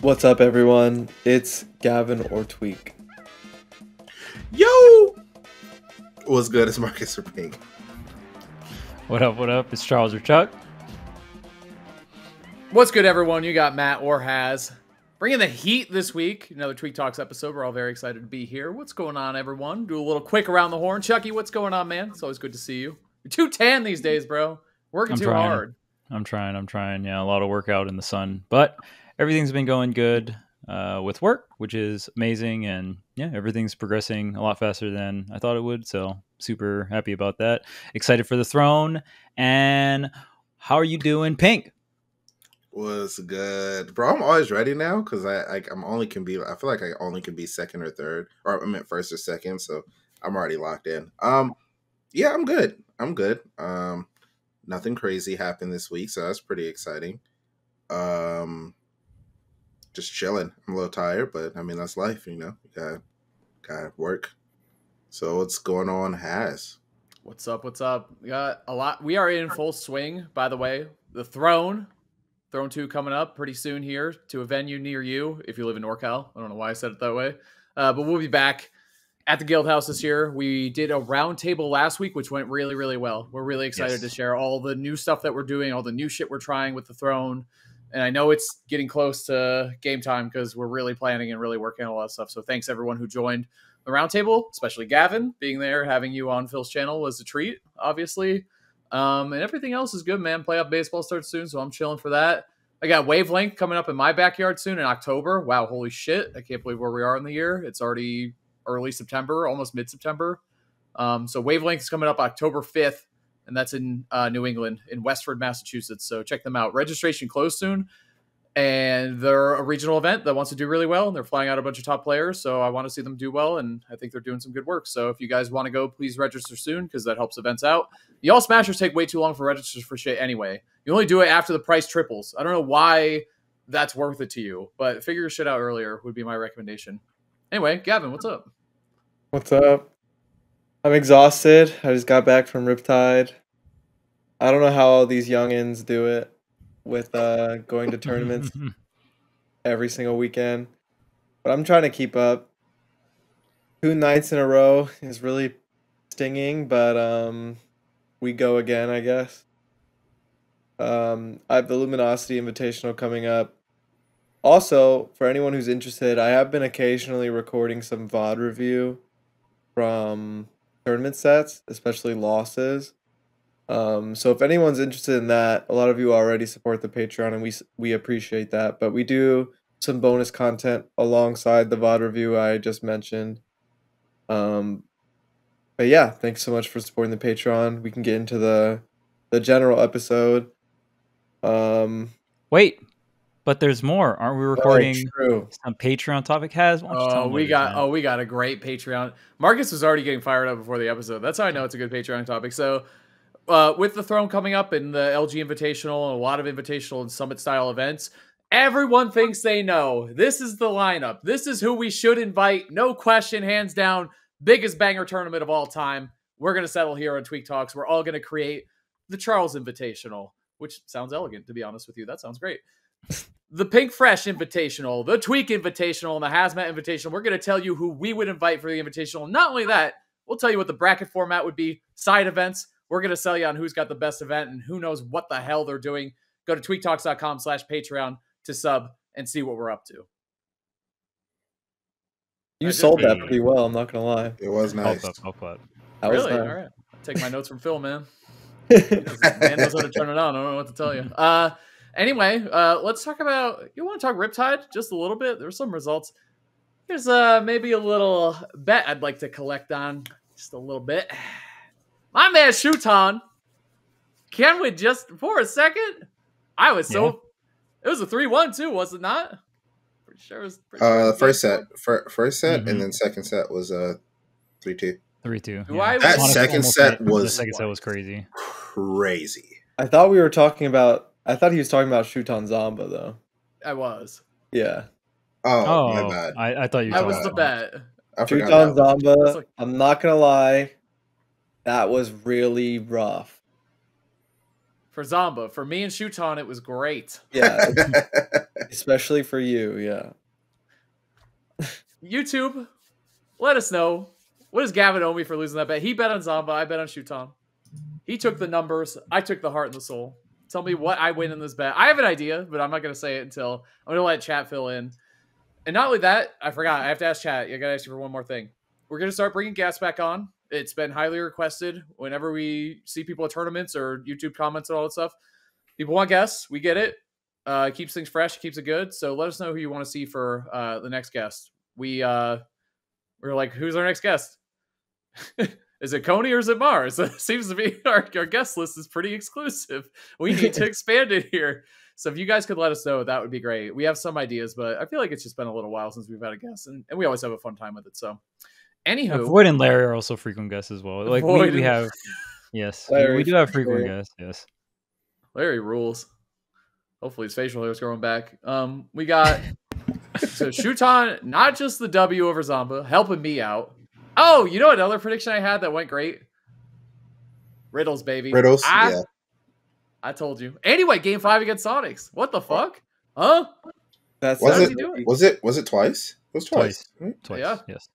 What's up, everyone? It's Gavin or Tweak. Yo! What's good? It's Marcus or Pink. What up, what up? It's Charles or Chuck. What's good, everyone? You got Matt or Has. Bringing the heat this week. Another Tweak Talks episode. We're all very excited to be here. What's going on, everyone? Do a little quick around the horn. Chucky, what's going on, man? It's always good to see you. You're too tan these days, bro. Working too hard. I'm trying. Yeah, a lot of work out in the sun. But everything's been going good with work, which is amazing. And yeah, everything's progressing a lot faster than I thought it would. So super happy about that. Excited for the throne. And how are you doing, Pink? What's good, bro? I'm always ready now because I feel like I only can be second or third, or I meant first or second, so I'm already locked in. Yeah, I'm good. Nothing crazy happened this week, so that's pretty exciting. Just chilling. I'm a little tired, but I mean that's life, you know. You got work. So what's going on, Has? What's up? We got a lot. We are in full swing, by the way. The Throne 2 coming up pretty soon here to a venue near you if you live in NorCal. I don't know why I said it that way. But we'll be back at the Guild House this year. We did a roundtable last week, which went really, really well. We're really excited to share all the new stuff that we're doing, all the new shit we're trying with the Throne. And I know it's getting close to game time because we're really planning and really working on a lot of stuff. So thanks everyone who joined the roundtable, especially Gavin. Being there, having you on Phil's channel was a treat, obviously. And everything else is good, man. Playoff baseball starts soon, so I'm chilling for that. I got Wavelength coming up in my backyard soon in October. Wow, holy shit. I can't believe where we are in the year. It's already early September, almost mid-September. So Wavelength is coming up October 5th, and that's in New England, in Westford, Massachusetts. So check them out. Registration closed soon, and they're a regional event that wants to do really well, and they're flying out a bunch of top players, so I want to see them do well, and I think they're doing some good work. So if you guys want to go, please register soon, because that helps events out. Y'all Smashers take way too long for registers for shit anyway. You only do it after the price triples. I don't know why that's worth it to you, but figure your shit out earlier would be my recommendation. Anyway, Gavin, what's up? What's up? I'm exhausted. I just got back from Riptide. I don't know how all these youngins do it with going to tournaments every single weekend, but I'm trying to keep up. 2 nights in a row is really stinging, but we go again, I guess. I have the Luminosity Invitational coming up. Also, for anyone who's interested, I have been occasionally recording some VOD review from tournament sets, especially losses. So if anyone's interested in that, a lot of you already support the Patreon, and we appreciate that. But we do some bonus content alongside the VOD review I just mentioned. But yeah, thanks so much for supporting the Patreon. We can get into the general episode. Wait, but there's more. Aren't we recording some Patreon topic? We got a great Patreon. Marcus was already getting fired up before the episode. That's how I know it's a good Patreon topic. So with the Throne coming up in the LG Invitational and a lot of Invitational and Summit style events, everyone thinks they know. This is the lineup. This is who we should invite. No question, hands down, biggest banger tournament of all time. We're going to settle here on Tweak Talks. We're all going to create the Charles Invitational, which sounds elegant, to be honest with you. That sounds great. The Pink Fresh Invitational, the Tweak Invitational, and the Hazmat Invitational. We're going to tell you who we would invite for the Invitational. Not only that, we'll tell you what the bracket format would be, side events. We're going to sell you on who's got the best event and who knows what the hell they're doing. Go to tweaktalks.com/Patreon to sub and see what we're up to. You sold that pretty well, I'm not going to lie. It was nice. Really? All right. Take my notes from Phil, man. Man knows how to turn it on. I don't know what to tell you. Anyway, let's talk about, you want to talk Riptide just a little bit? There's some results. Here's maybe a little bet I'd like to collect on just a little bit. My man Shuton, can we just, for a second? I was so, it was a 3-1 too, was it not? Pretty sure it was. First set, and then second set was 3-2. 3-2. Yeah. That second set was crazy. Crazy. I thought he was talking about Shuton Zamba, though. I was. Yeah. Oh, my bad. I thought you were That was the bet. Shuton Zamba, I'm not going to lie, that was really rough. For Zamba. For me and Shuton, it was great. Yeah. Especially for you, yeah. YouTube, let us know. What does Gavin owe me for losing that bet? He bet on Zamba. I bet on Shuton. He took the numbers. I took the heart and the soul. Tell me what I win in this bet. I have an idea, but I'm not going to say it until I'm going to let chat fill in. And not only that, I forgot. I have to ask chat. I got to ask you for one more thing. We're going to start bringing guests back on. It's been highly requested whenever we see people at tournaments or YouTube comments and all that stuff. People want guests. We get it. Keeps things fresh. Keeps it good. So let us know who you want to see for the next guest. We're like, who's our next guest? Is it Coney or is it Mars? It seems to be our guest list is pretty exclusive. We need to expand it here. So if you guys could let us know, that would be great. We have some ideas, but I feel like it's just been a little while since we've had a guest, and we always have a fun time with it. So, anywho, Void and Larry are also frequent guests as well. Like we have, yes, Larry, we do have for frequent sure. guests. Yes, Larry rules. Hopefully his facial hair is growing back. We got so Shuton, not just the W over Zamba, helping me out. Oh, you know another prediction I had that went great? Riddles, baby. Riddles, yeah. I told you. Anyway, game 5 against Sonics. What the fuck? Huh? That's Was How's it? he doing? Was it twice? It was twice. Right? twice. Yeah. Yes.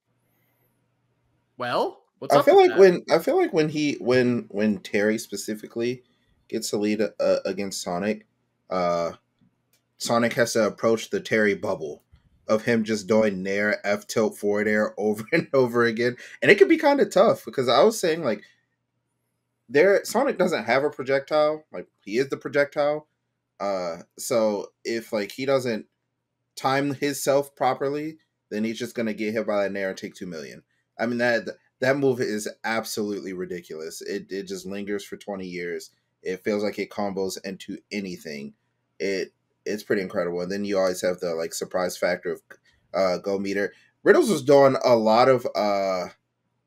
Well, what's I up feel with like that? when Terry specifically gets a lead against Sonic, Sonic has to approach the Terry bubble of him just doing nair F tilt forward air over and over again, and it can be kind of tough because I was saying like Sonic doesn't have a projectile, like he is the projectile. So if like he doesn't time himself properly, then he's just gonna get hit by that nair and take 2 million. I mean that move is absolutely ridiculous. It just lingers for 20 years. It feels like it combos into anything. It's pretty incredible. And then you always have the like surprise factor of Go Meter. Riddles was doing a lot of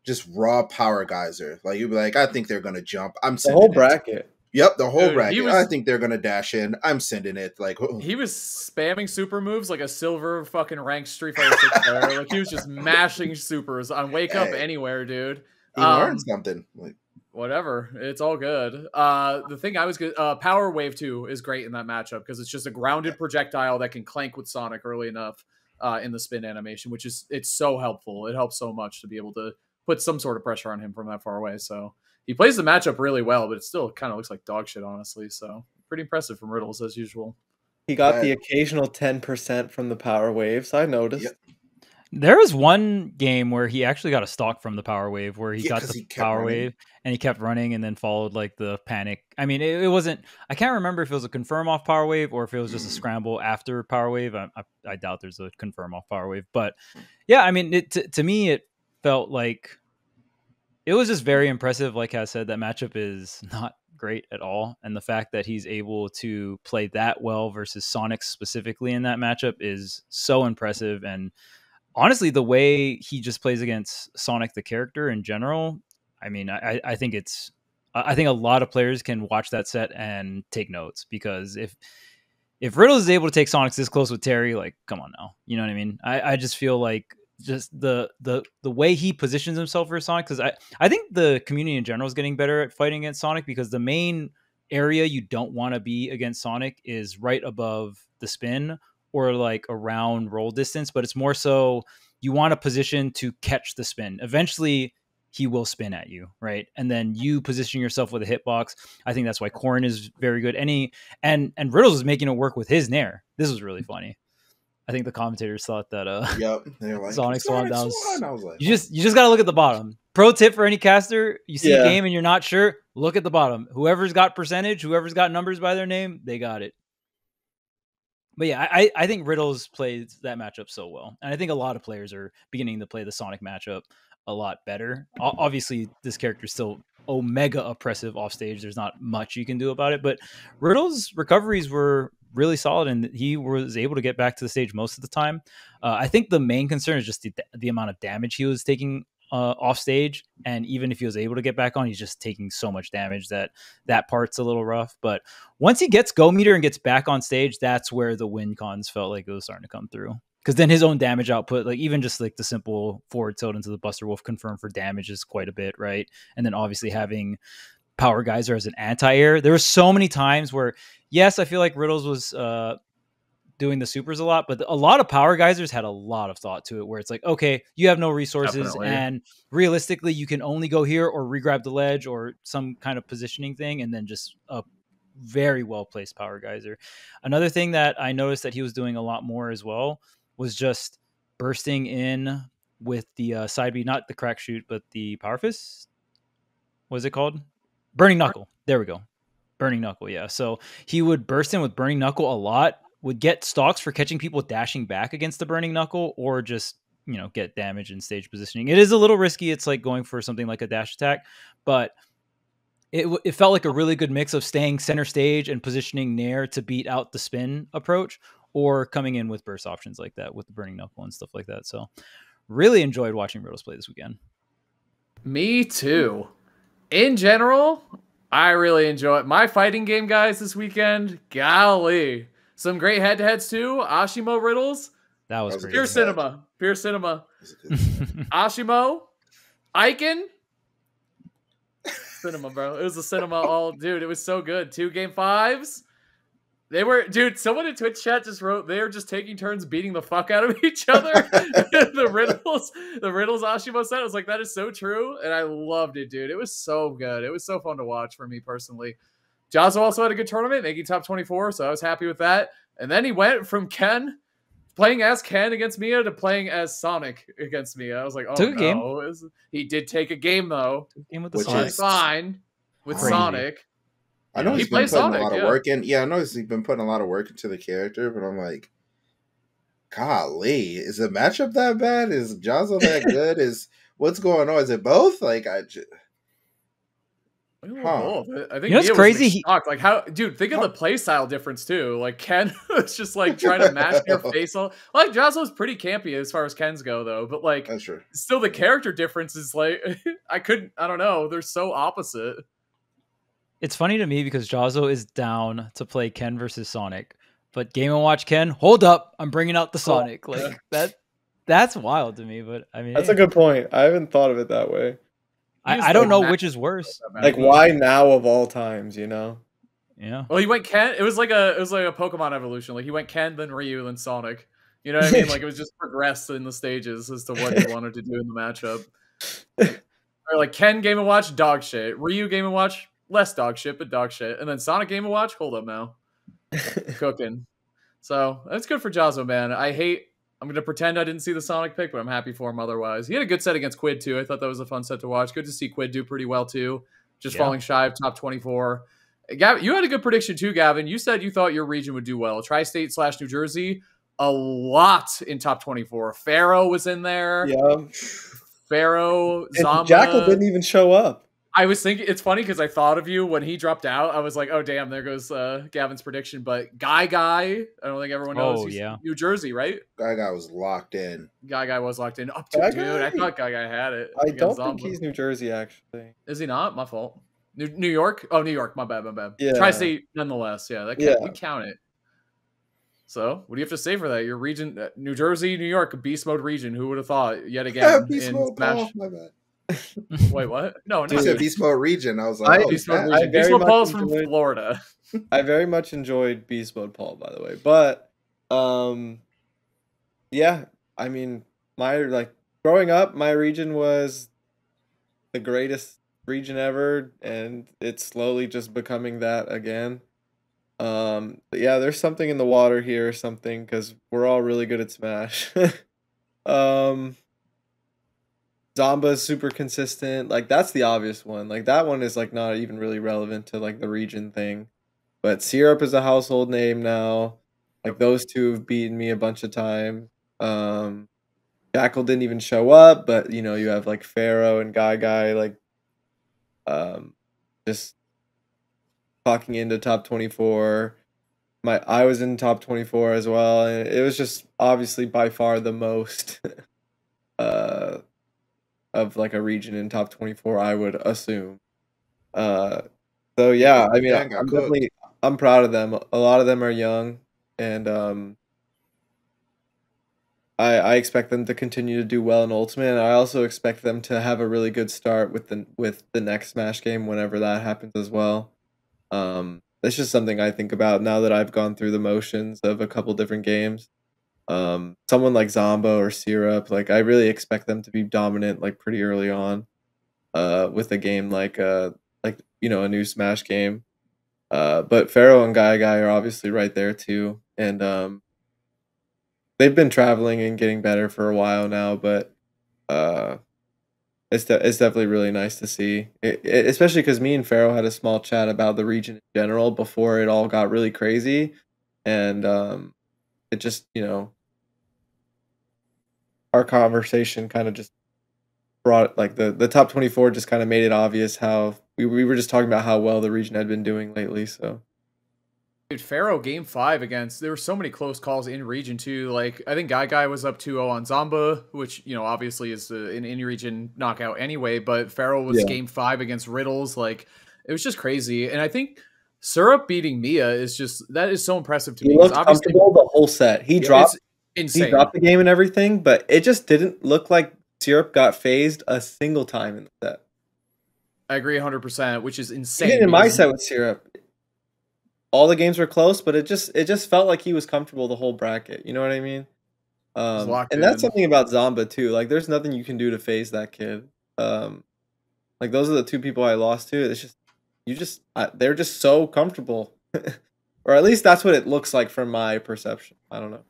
just raw power geyser. Like you'd be like, I think they're gonna jump. I'm the sending whole it. bracket. Yep, the whole Dude, bracket. he was- I think they're gonna dash in. I'm sending it. Like He was spamming super moves like a silver fucking ranked Street Fighter 6 player. Like he was just mashing supers on Wake Up Hey. Anywhere, dude. he learned something. Like Whatever. It's all good. The thing I was good. Power Wave 2 is great in that matchup because it's just a grounded projectile that can clank with Sonic early enough in the spin animation, which is it's so helpful. It helps so much to be able to put some sort of pressure on him from that far away. So he plays the matchup really well, but it still kind of looks like dog shit, honestly. So pretty impressive from Riddles as usual. He got the occasional 10% from the power waves. I noticed. Yep. There was one game where he actually got a stock from the power wave, where he Yeah, got 'cause the he kept power running. wave and he kept running and then followed like the panic. I mean, it wasn't. I can't remember if it was a confirm off power wave or if it was just a scramble after power wave. I doubt there's a confirm off power wave, but yeah, I mean, to me it felt like it was just very impressive. Like I said, that matchup is not great at all, and the fact that he's able to play that well versus Sonic specifically in that matchup is so impressive. And honestly, the way he just plays against Sonic the character in general, I mean, I think I think a lot of players can watch that set and take notes, because if Riddles is able to take Sonic this close with Terry, like, come on now, you know what I mean? I just feel like just the way he positions himself for Sonic, because I think the community in general is getting better at fighting against Sonic, because the main area you don't want to be against Sonic is right above the spin or like around roll distance, but it's more so you want a position to catch the spin. Eventually he will spin at you, right? And then you position yourself with a hitbox. I think that's why Corrin is very good. And Riddles is making it work with his nair. This was really funny. I think the commentators thought that yep, they're like Sonic Swan. I was like, you just got to look at the bottom. Pro tip for any caster: you see a Yeah. game and you're not sure, look at the bottom. Whoever's got percentage, whoever's got numbers by their name, they got it. But yeah, I think Riddles plays that matchup so well, and I think a lot of players are beginning to play the Sonic matchup a lot better. Obviously, this character is still omega oppressive off stage. There's not much you can do about it, but Riddles' recoveries were really solid, and he was able to get back to the stage most of the time. I think the main concern is just the amount of damage he was taking off stage, and even if he was able to get back on, he's just taking so much damage that part's a little rough. But once he gets Go Meter and gets back on stage, that's where the win cons felt like it was starting to come through. Because then his own damage output, like even just like the simple forward tilt into the Buster Wolf confirm for damage is quite a bit, right? And then obviously having Power Geyser as an anti-air. There were so many times where, yes, I feel like Riddles was doing the supers a lot, but a lot of power geysers had a lot of thought to it, where it's like, okay, you have no resources, Definitely. and realistically, you can only go here or regrab the ledge or some kind of positioning thing, and then just a very well placed power geyser. Another thing that I noticed that he was doing a lot more as well was just bursting in with the side B, not the crack shoot, but the power fist. What is it called? Burning Knuckle. There we go. Burning Knuckle, yeah. So he would burst in with Burning Knuckle a lot, would get stocks for catching people dashing back against the Burning Knuckle, or just, you know, get damage in stage positioning. It is a little risky. It's like going for something like a dash attack, but it felt like a really good mix of staying center stage and positioning Nair to beat out the spin approach, or coming in with burst options like that with the Burning Knuckle and stuff like that. So really enjoyed watching Rotos play this weekend. Me too. In general, I really enjoy it. My fighting game guys this weekend, golly. Some great head-to-heads too. Ashimo Riddles. That was That was great. Pure cinema. Pure cinema. It's a good set. Ashimo. Aiken. Cinema, bro. It was a cinema all, dude. It was so good. 2 game 5s. They were, dude. Someone in Twitch chat just wrote they were just taking turns beating the fuck out of each other. the riddles Ashimo said. I was like, that is so true, and I loved it, dude. It was so good. It was so fun to watch for me personally. Jazzo also had a good tournament, making top 24, so I was happy with that. And then he went from Ken playing as Ken against Mia to playing as Sonic against Mia. I was like, oh Took a game. no. He did take a game though. Game with the Which Sonic. is- Fine with Crazy. Sonic. I know He he's been plays putting Sonic, a lot of yeah. work in. Yeah, I know he's been putting a lot of work into the character, but I'm like, golly, is the matchup that bad? Is Jazzo that good? Is what's going on? Is it both? Like, Both. I think You know what's Mia was crazy? shocked. Like how, dude, think of the play style difference too. Like Ken was just like trying to mash your face all. Like Jazzo's pretty campy as far as Ken's go though, but like that's true. still the character difference is like I don't know. They're so opposite. It's funny to me because Jazzo is down to play Ken versus Sonic, but Game & Watch Ken, hold up, I'm bringing out the Sonic. Like that's wild to me, but I mean, That's a good point. I haven't thought of it that way. I don't know which is worse. Like, why now of all times, you know? Yeah. Well, he went Ken. It was like a Pokemon evolution. Like he went Ken, then Ryu, then Sonic. You know what I mean? Like it was just progressed in the stages as to what he wanted to do in the matchup. Or like Ken Game & Watch, dog shit. Ryu Game & Watch, less dog shit, but dog shit. And then Sonic Game & Watch, hold up now. Cooking. So that's good for Jazzo, man. I'm going to pretend I didn't see the Sonic pick, but I'm happy for him otherwise. He had a good set against Quid, too. I thought that was a fun set to watch. Good to see Quid do pretty well, too. Just falling shy of top 24. Gavin, you had a good prediction, too, Gavin. You said you thought your region would do well. Tri-State / New Jersey, a lot in top 24. Pharaoh was in there. Yeah. Pharaoh, And Zamba. Jackal didn't even show up. I was thinking, it's funny because I thought of you when he dropped out. I was like, oh, damn, there goes Gavin's prediction. But Guy, I don't think everyone knows. Oh, He's yeah. New Jersey, right? Guy was locked in. Guy was locked in. Up to Guy dude. I Guy? thought Guy had it. I against don't think Zamba. he's New Jersey, actually. Is he not? My fault. New York? Oh, New York. My bad. Yeah. Tri-State, nonetheless. Yeah, that Yeah. we count it. So, what do you have to say for that? Your region, New Jersey, New York, beast mode region. Who would have thought? Yet again, Beast in Mode Smash. Paul, my bad. Wait, what? No, You no. said Beast Mode region. I was like, oh, Beast mode snap. region. very Beast mode much Paul's from enjoyed- Florida. I very much enjoyed Beast Mode Paul, by the way. But, yeah, I mean, growing up, my region was the greatest region ever, and it's slowly just becoming that again. But yeah, there's something in the water here or something, because we're all really good at Smash. Zamba's super consistent. Like, that's the obvious one. Like, that one is, like, not even really relevant to, like, the region thing. But Syrup is a household name now. Like, those two have beaten me a bunch of times. Jackal didn't even show up, but, you know, you have, like, Pharaoh and Guy, like, just talking into top 24. I was in top 24 as well, and it was just obviously by far the most of like a region in top 24, I would assume. So yeah, I mean, Dan got cooked. I'm proud of them. A lot of them are young, and I expect them to continue to do well in Ultimate. And I also expect them to have a really good start with the next Smash game whenever that happens as well. That's just something I think about now that I've gone through the motions of a couple different games. Someone like Zomba or Syrup, like I really expect them to be dominant like pretty early on. With a game like a new Smash game. But Pharaoh and Guy are obviously right there too, and they've been traveling and getting better for a while now. But uh, it's definitely really nice to see, especially because me and Pharaoh had a small chat about the region in general before it all got really crazy, and it just our conversation kind of just brought like the top 24 just kind of made it obvious how we were just talking about how well the region had been doing lately. So Dude, Pharaoh game 5 against, there were so many close calls in region too. Like I think Guy was up 2-0 on Zomba, which obviously is an in region knockout anyway. But Pharaoh was game 5 against Riddles. Like it was just crazy. And I think Syrup beating Mia is that is so impressive to me. He looked comfortable the whole set. He dropped insane. He dropped the game and everything, but it just didn't look like Syrup got phased a single time in the set. I agree 100%, which is insane. Even in my set with Syrup, all the games were close, but it just felt like he was comfortable the whole bracket. You know what I mean? And that's something about Zomba too. Like, there's nothing you can do to phase that kid. Like those are the two people I lost to. It's just they're just so comfortable, or at least that's what it looks like from my perception. I don't know.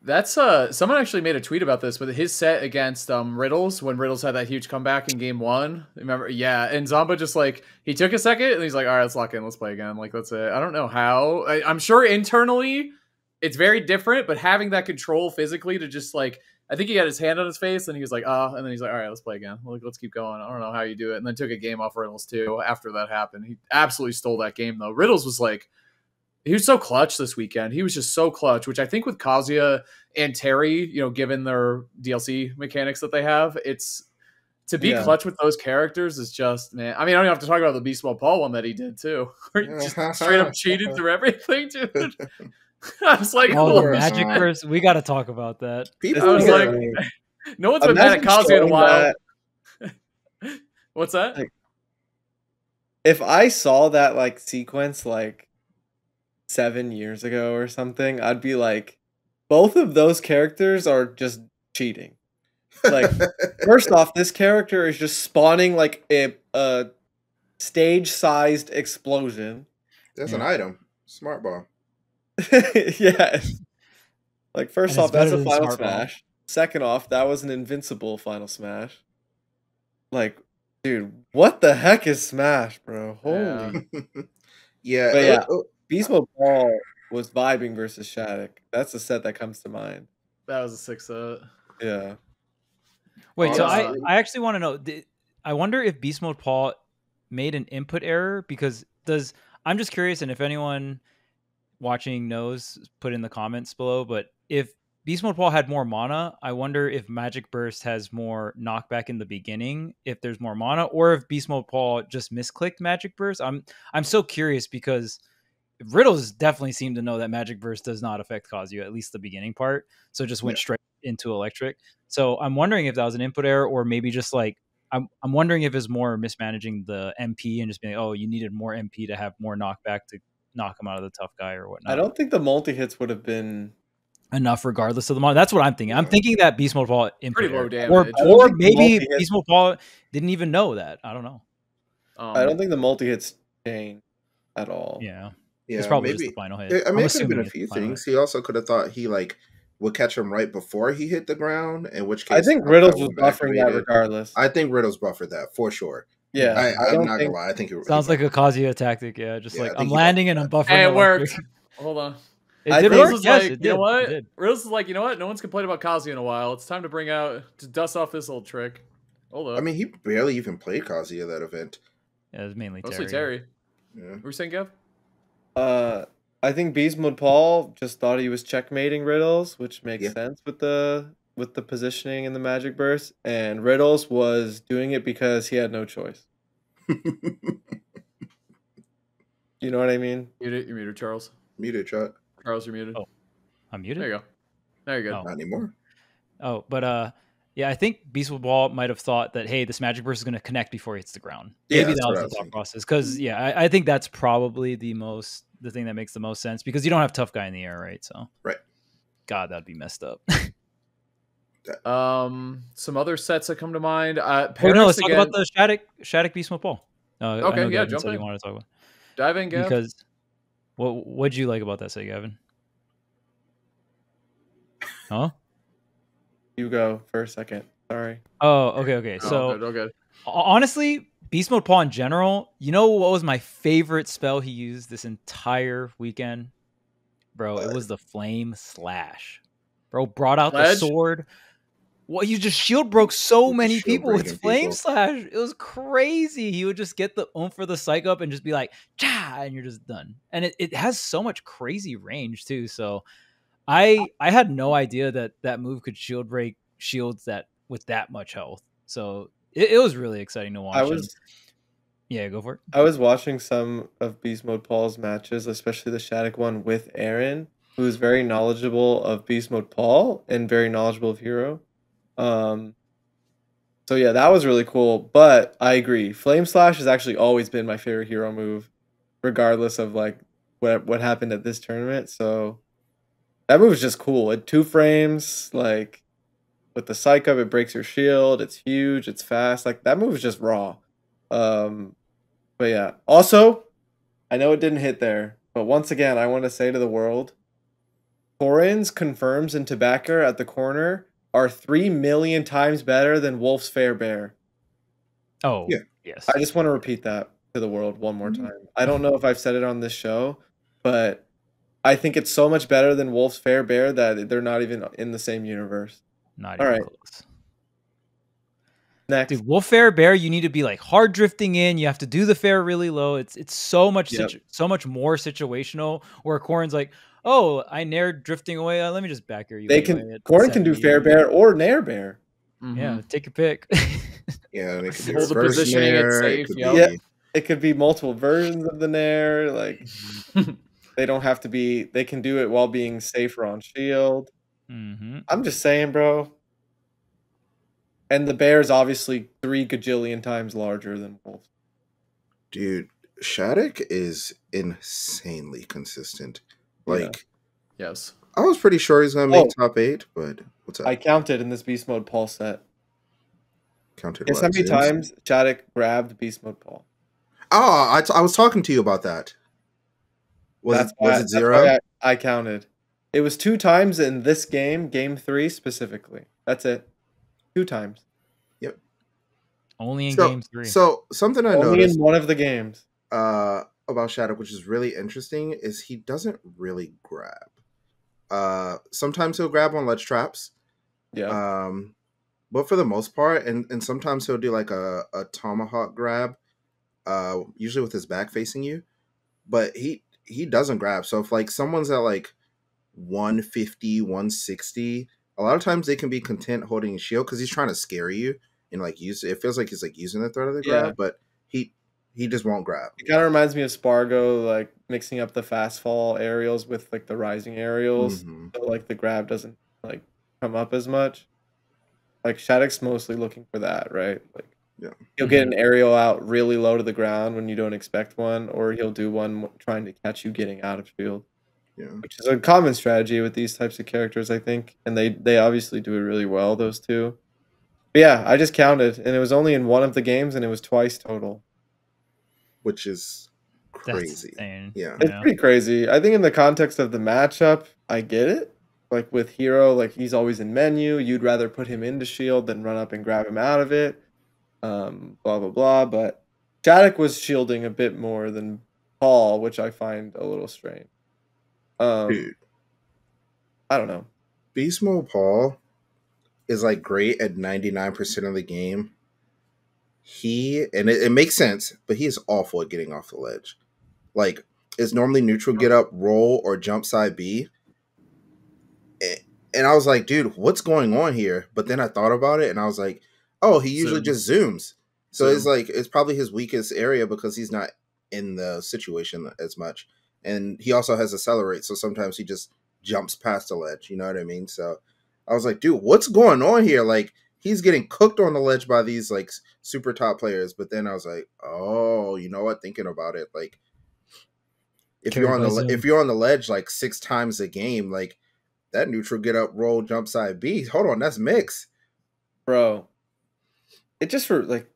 That's someone actually made a tweet about this with his set against Riddles when Riddles had that huge comeback in game 1. Remember? Yeah, and Zomba just like he took a second and he's like, all right, let's lock in, let's play again. Like that's it. I don't know how. I'm sure internally it's very different, but having that control physically to just like, I think he had his hand on his face and he was like, and then he's like, all right, let's play again. Like, let's keep going. I don't know how you do it. And then took a game off Riddles too after that happened. He absolutely stole that game though. Riddles was like, he was so clutch this weekend. He was just so clutch, which I think with Kazuya and Terry, given their DLC mechanics that they have, it's to be clutch with those characters is just, man. I mean, I don't have to talk about the Beast Mode Paul one that he did too. Where he just straight up cheated through everything, dude. I was like, the Magic Burst. We got to talk about that. I was like, no one's been mad at Kazuya in a while. What's that? Like, if I saw that like sequence like 7 years ago or something, I'd be like, both of those characters are just cheating. Like, first off, this character is just spawning like a stage-sized explosion. That's an item. Smart ball. Yeah. Like, first off, that's a final smash. Second off, that was an invincible final smash. Like, dude, what the heck is Smash, bro? Holy. Yeah. But yeah. Beast Mode Paul was vibing versus Shattuck. That's the set that comes to mind. That was a 6 set. Yeah. Wait, so I actually want to know. I wonder if Beast Mode Paul made an input error because I'm just curious, and if anyone watching knows, put in the comments below. But if Beast Mode Paul had more mana, I wonder if Magic Burst has more knockback in the beginning, if there's more mana, or if Beast Mode Paul just misclicked Magic Burst. I'm so curious because Riddles definitely seemed to know that Magic Burst does not affect Kazuya, at least the beginning part. So it just went straight into Electric. So I'm wondering if that was an input error, or maybe just like I'm wondering if it's more mismanaging the MP and just being like, oh, you needed more MP to have more knockback to knock him out of the tough guy or whatnot. I don't think the multi-hits would have been enough regardless of the mana. That's what I'm thinking. I'm thinking that Beast Mode Paul pretty low damage. Or maybe Beast Mode Paul didn't even know that. I don't know. I don't think the multi-hits changed at all. Yeah. Yeah, it's probably just the final hit. I mean, it could have been a few things. He also could have thought he like would catch him right before he hit the ground, in which case I think Riddles was buffering that regardless. I think Riddles buffered that for sure. Yeah, I'm not gonna lie. I think it sounds like a Kazuya tactic. Yeah, just like I'm landing and I'm buffering. And it worked. Hold on. It did work. Yes, you know what? Riddles is like, you know what? No one's complained about Kazuya in a while. It's time to dust off this old trick. Hold up. I mean, he barely even played Kazuya that event. Yeah, it was mostly Terry. Yeah. What were you saying, Gav? I think Beast Mode Paul just thought he was checkmating Riddles, which makes sense with the positioning in the Magic Burst, and Riddles was doing it because he had no choice. You know what I mean? You're muted, Charles. Muted, chat. Charles, you're muted. Oh, I'm muted? There you go. There you go. Not anymore. Oh, but yeah, I think Beast Mode Paul might have thought that, hey, this Magic Burst is going to connect before he hits the ground. Yeah, maybe that was the thought process. Because, I think that's probably the most the thing that makes the most sense because you don't have tough guy in the air, right? So Right. God, that'd be messed up. Some other sets that come to mind. Wait, Paradox no, let's again. talk about the Shattuck Beast Mode Paul. I Okay, know yeah, Gavin jump said he in. wanted to talk about Dive in, Gav. because what'd you like about that set, Gavin? Huh? You go for a second. Sorry. Oh, okay. So okay. honestly, Beast Mode Paul in general, you know what was my favorite spell he used this entire weekend? Bro, it was the Flame Slash. Bro, brought out the Ledge? sword. Well, you just shield broke so With the many shield people with breaking Flame people. Slash. It was crazy. He would just get the oomph for the psych up and just be like, cha, and you're just done. And it has so much crazy range too. So I had no idea that move could shield break shields that with that much health. So it was really exciting to watch. Yeah, go for it. I was watching some of Beast Mode Paul's matches, especially the Shattuck one with Aaron, who is very knowledgeable of Beast Mode Paul and very knowledgeable of Hero. So yeah, that was really cool. But I agree, Flame Slash has actually always been my favorite hero move, regardless of like what happened at this tournament. So that move is just cool. It 2 frames, like with the psych up, it breaks your shield. It's huge. It's fast. Like that move is just raw. But yeah. Also, I know it didn't hit there, but once again, I want to say to the world, Corrin's confirms and Tobacco at the corner are 3 million times better than Wolf's Fair Bear. Oh, Yeah. yes. I just want to repeat that to the world one more time. I don't know if I've said it on this show, but I think it's so much better than Wolf's Fair Bear that they're not even in the same universe. Not All even right. close. Next. Dude, Wolf Fair Bear, you need to be like hard drifting in. You have to do the fair really low. It's so much so much more situational. Where Corrin's like, oh, I nared drifting away. Let me just back air you. Corrin can do Fair Bear or Nair Bear. Yeah, take your pick. Yeah, they could do Hold the reverse positioning, it's nair, safe, it could yep. be- Yeah, it could be multiple versions of the Nair. Like they don't have to be. They can do it while being safer on shield. Mm-hmm. I'm just saying, bro. And the bear is obviously 3 gajillion times larger than Wolf. Dude, Shattuck is insanely consistent. Like, Yes. I was pretty sure he's gonna make top 8, but what's up? I counted in this Beast Mode Paul set. Counted Guess what? how many Zooms? times Shattuck grabbed Beast Mode Paul? Oh, I was talking to you about that. Was it That's 0? why I counted. It was 2 times in this game, game 3 specifically. That's it. 2 times. Yep. Only in game 3. So something I Only noticed in one of the games. About Shattuck, which is really interesting, is he doesn't really grab. Sometimes he'll grab on ledge traps. Yeah. But for the most part, and sometimes he'll do like a tomahawk grab, usually with his back facing you. But he doesn't grab. So if like someone's at like 150, 160, a lot of times they can be content holding a shield because he's trying to scare you and like use it. It feels like he's like using the threat of the grab, but he just won't grab. It kind of reminds me of Spargo, like mixing up the fast fall aerials with like the rising aerials. Mm-hmm. So like the grab doesn't like come up as much. Like Shattuck's mostly looking for that, right? Like he'll get an aerial out really low to the ground when you don't expect one, or he'll do one trying to catch you getting out of field. Yeah. Which is a common strategy with these types of characters, I think. And they obviously do it really well, those two. But yeah, I just counted, and it was only in one of the games, and it was twice total. Which is crazy. Yeah. It's pretty crazy. I think in the context of the matchup, I get it. Like with Hero, like he's always in menu. You'd rather put him into shield than run up and grab him out of it. Blah, blah, blah. But Shattuck was shielding a bit more than Paul, which I find a little strange. Dude. I don't know. Beast Mode Paul is like great at 99% of the game. It makes sense, but he is awful at getting off the ledge. Like, it's normally neutral get up, roll, or jump side B. And I was like, dude, what's going on here? But then I thought about it and I was like, oh, he usually just zooms. So it's like, it's probably his weakest area because he's not in the situation as much. And he also has accelerate. So sometimes he just jumps past the ledge. You know what I mean? So I was like, dude, what's going on here? Like, he's getting cooked on the ledge by these like super top players. But then I was like, oh, you know what? Thinking about it, like, if Carried you're on by the Zoom. if you're on the ledge like 6 times a game, like that neutral get up, roll, jump side B. Hold on, that's mix. Bro, it just for like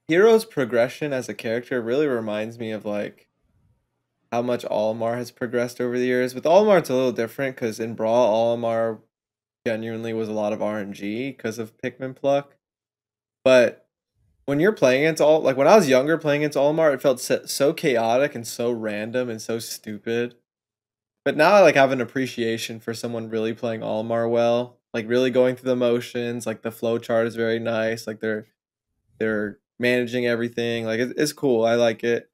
Hero's progression as a character really reminds me of like how much Olimar has progressed over the years. With Olimar, it's a little different because in Brawl, Olimar genuinely was a lot of RNG because of Pikmin pluck. But when you're playing against like when I was younger playing against Olimar, it felt so chaotic and so random and so stupid. But now I like have an appreciation for someone really playing Olimar well, like really going through the motions. Like the flow chart is very nice. Like they're managing everything. Like it's cool. I like it.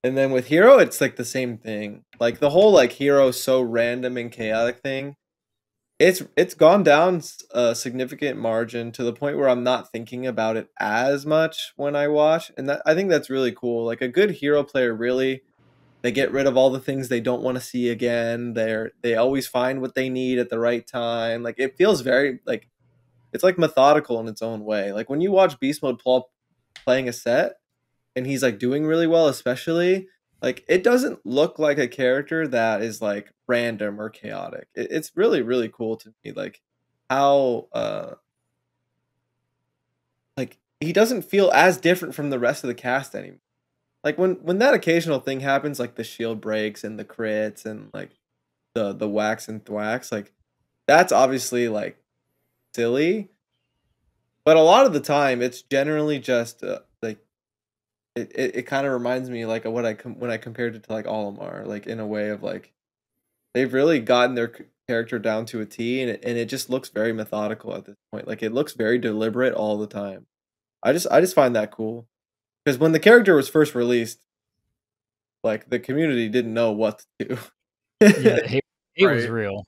And then with Hero, it's like the same thing. Like the whole like Hero so random and chaotic thing. It's gone down a significant margin to the point where I'm not thinking about it as much when I watch, and I think that's really cool. Like a good Hero player really they get rid of all the things they don't want to see again. They always find what they need at the right time. Like it feels very like it's like methodical in its own way. Like when you watch Beast Mode Paul playing a set and he's like doing really well, especially like it doesn't look like a character that is like random or chaotic. It's really really cool to me, like how like he doesn't feel as different from the rest of the cast anymore. Like when that occasional thing happens, like the shield breaks and the crits and like the whacks and thwacks, like that's obviously like silly. But a lot of the time, it's generally just like it kind of reminds me like of what when I compared it to like Olimar, like in a way of like they've really gotten their character down to a T, and it just looks very methodical at this point. Like it looks very deliberate all the time. I just find that cool because when the character was first released, like the community didn't know what to do. Yeah, the hate was Right. real.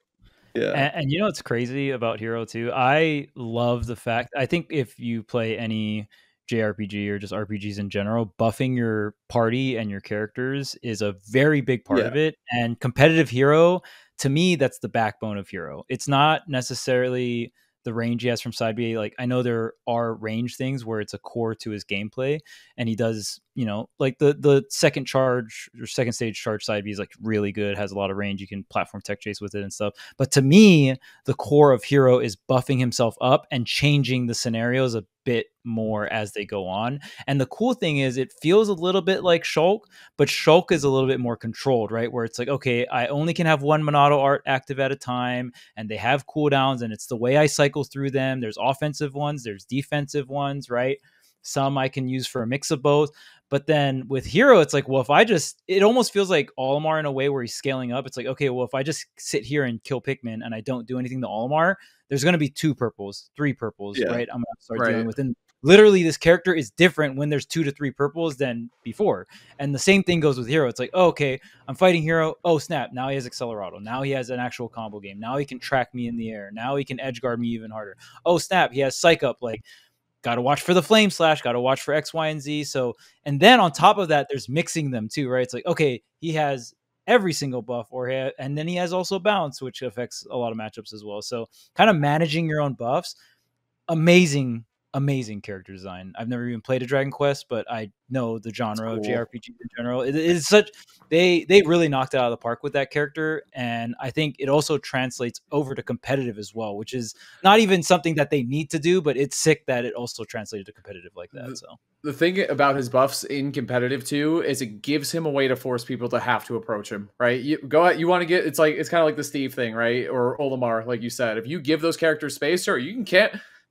Yeah. And you know what's crazy about Hero 2? I love the fact, I think if you play any JRPG or just RPGs in general, buffing your party and your characters is a very big part of it. And competitive Hero, to me, that's the backbone of Hero. It's not necessarily the range he has from side B. Like I know there are range things where it's a core to his gameplay, and he does, you know, like the second charge or second stage charge side B is like really good, has a lot of range. You can platform tech chase with it and stuff. But to me, the core of Hero is buffing himself up and changing the scenarios a bit more as they go on. And the cool thing is it feels a little bit like Shulk, but Shulk is a little bit more controlled, right? Where it's like, okay, I only can have one Monado art active at a time, and they have cooldowns, and it's the way I cycle through them. There's offensive ones, there's defensive ones, right? Some I can use for a mix of both. But then with Hero, it's like, well, if I just, it almost feels like Olimar in a way where he's scaling up. It's like, okay, well, if I just sit here and kill Pikmin and I don't do anything to Olimar, there's going to be 2 purples, 3 purples, right? I'm going to start dealing with. And literally, this character is different when there's 2 to 3 purples than before. And the same thing goes with Hero. It's like, oh, okay, I'm fighting Hero. Oh, snap. Now he has Accelerado. Now he has an actual combo game. Now he can track me in the air. Now he can edge guard me even harder. Oh, snap. He has Psych Up. Like, got to watch for the Flame Slash, got to watch for X, Y, and Z. So, and then on top of that, there's mixing them too, right? It's like, okay, he has every single buff, and then he has also Bounce, which affects a lot of matchups as well. So, kind of managing your own buffs, amazing character design. I've never even played a Dragon Quest, but I know the genre of JRPGs in general. It is such, they really knocked it out of the park with that character, and I think it also translates over to competitive as well, which is not even something that they need to do, but it's sick that it also translated to competitive like that. So the thing about his buffs in competitive too is it gives him a way to force people to have to approach him, right? You go out, you want to get, it's kind of like the Steve thing, right? Or Olimar, like you said. If you give those characters space, sure, you can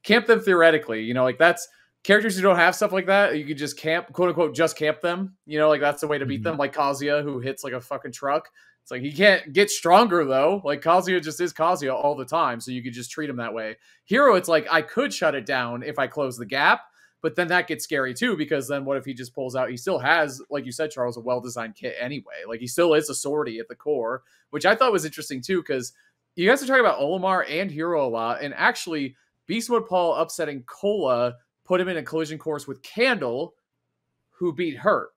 camp them theoretically, you know, like that's characters who don't have stuff like that. You could just camp, quote unquote, just camp them, you know, like that's the way to beat them. Like Kazuya, who hits like a fucking truck. It's like he can't get stronger though. Like Kazuya just is Kazuya all the time. So you could just treat him that way. Hero, it's like I could shut it down if I close the gap, but then that gets scary too, because then what if he just pulls out? He still has, like you said, Charles, a well-designed kit anyway. Like he still is a swordy at the core, which I thought was interesting too, because you guys are talking about Olimar and Hero a lot, and actually Beast Mode Paul upsetting Cola put him in a collision course with Candle, who beat Hurt.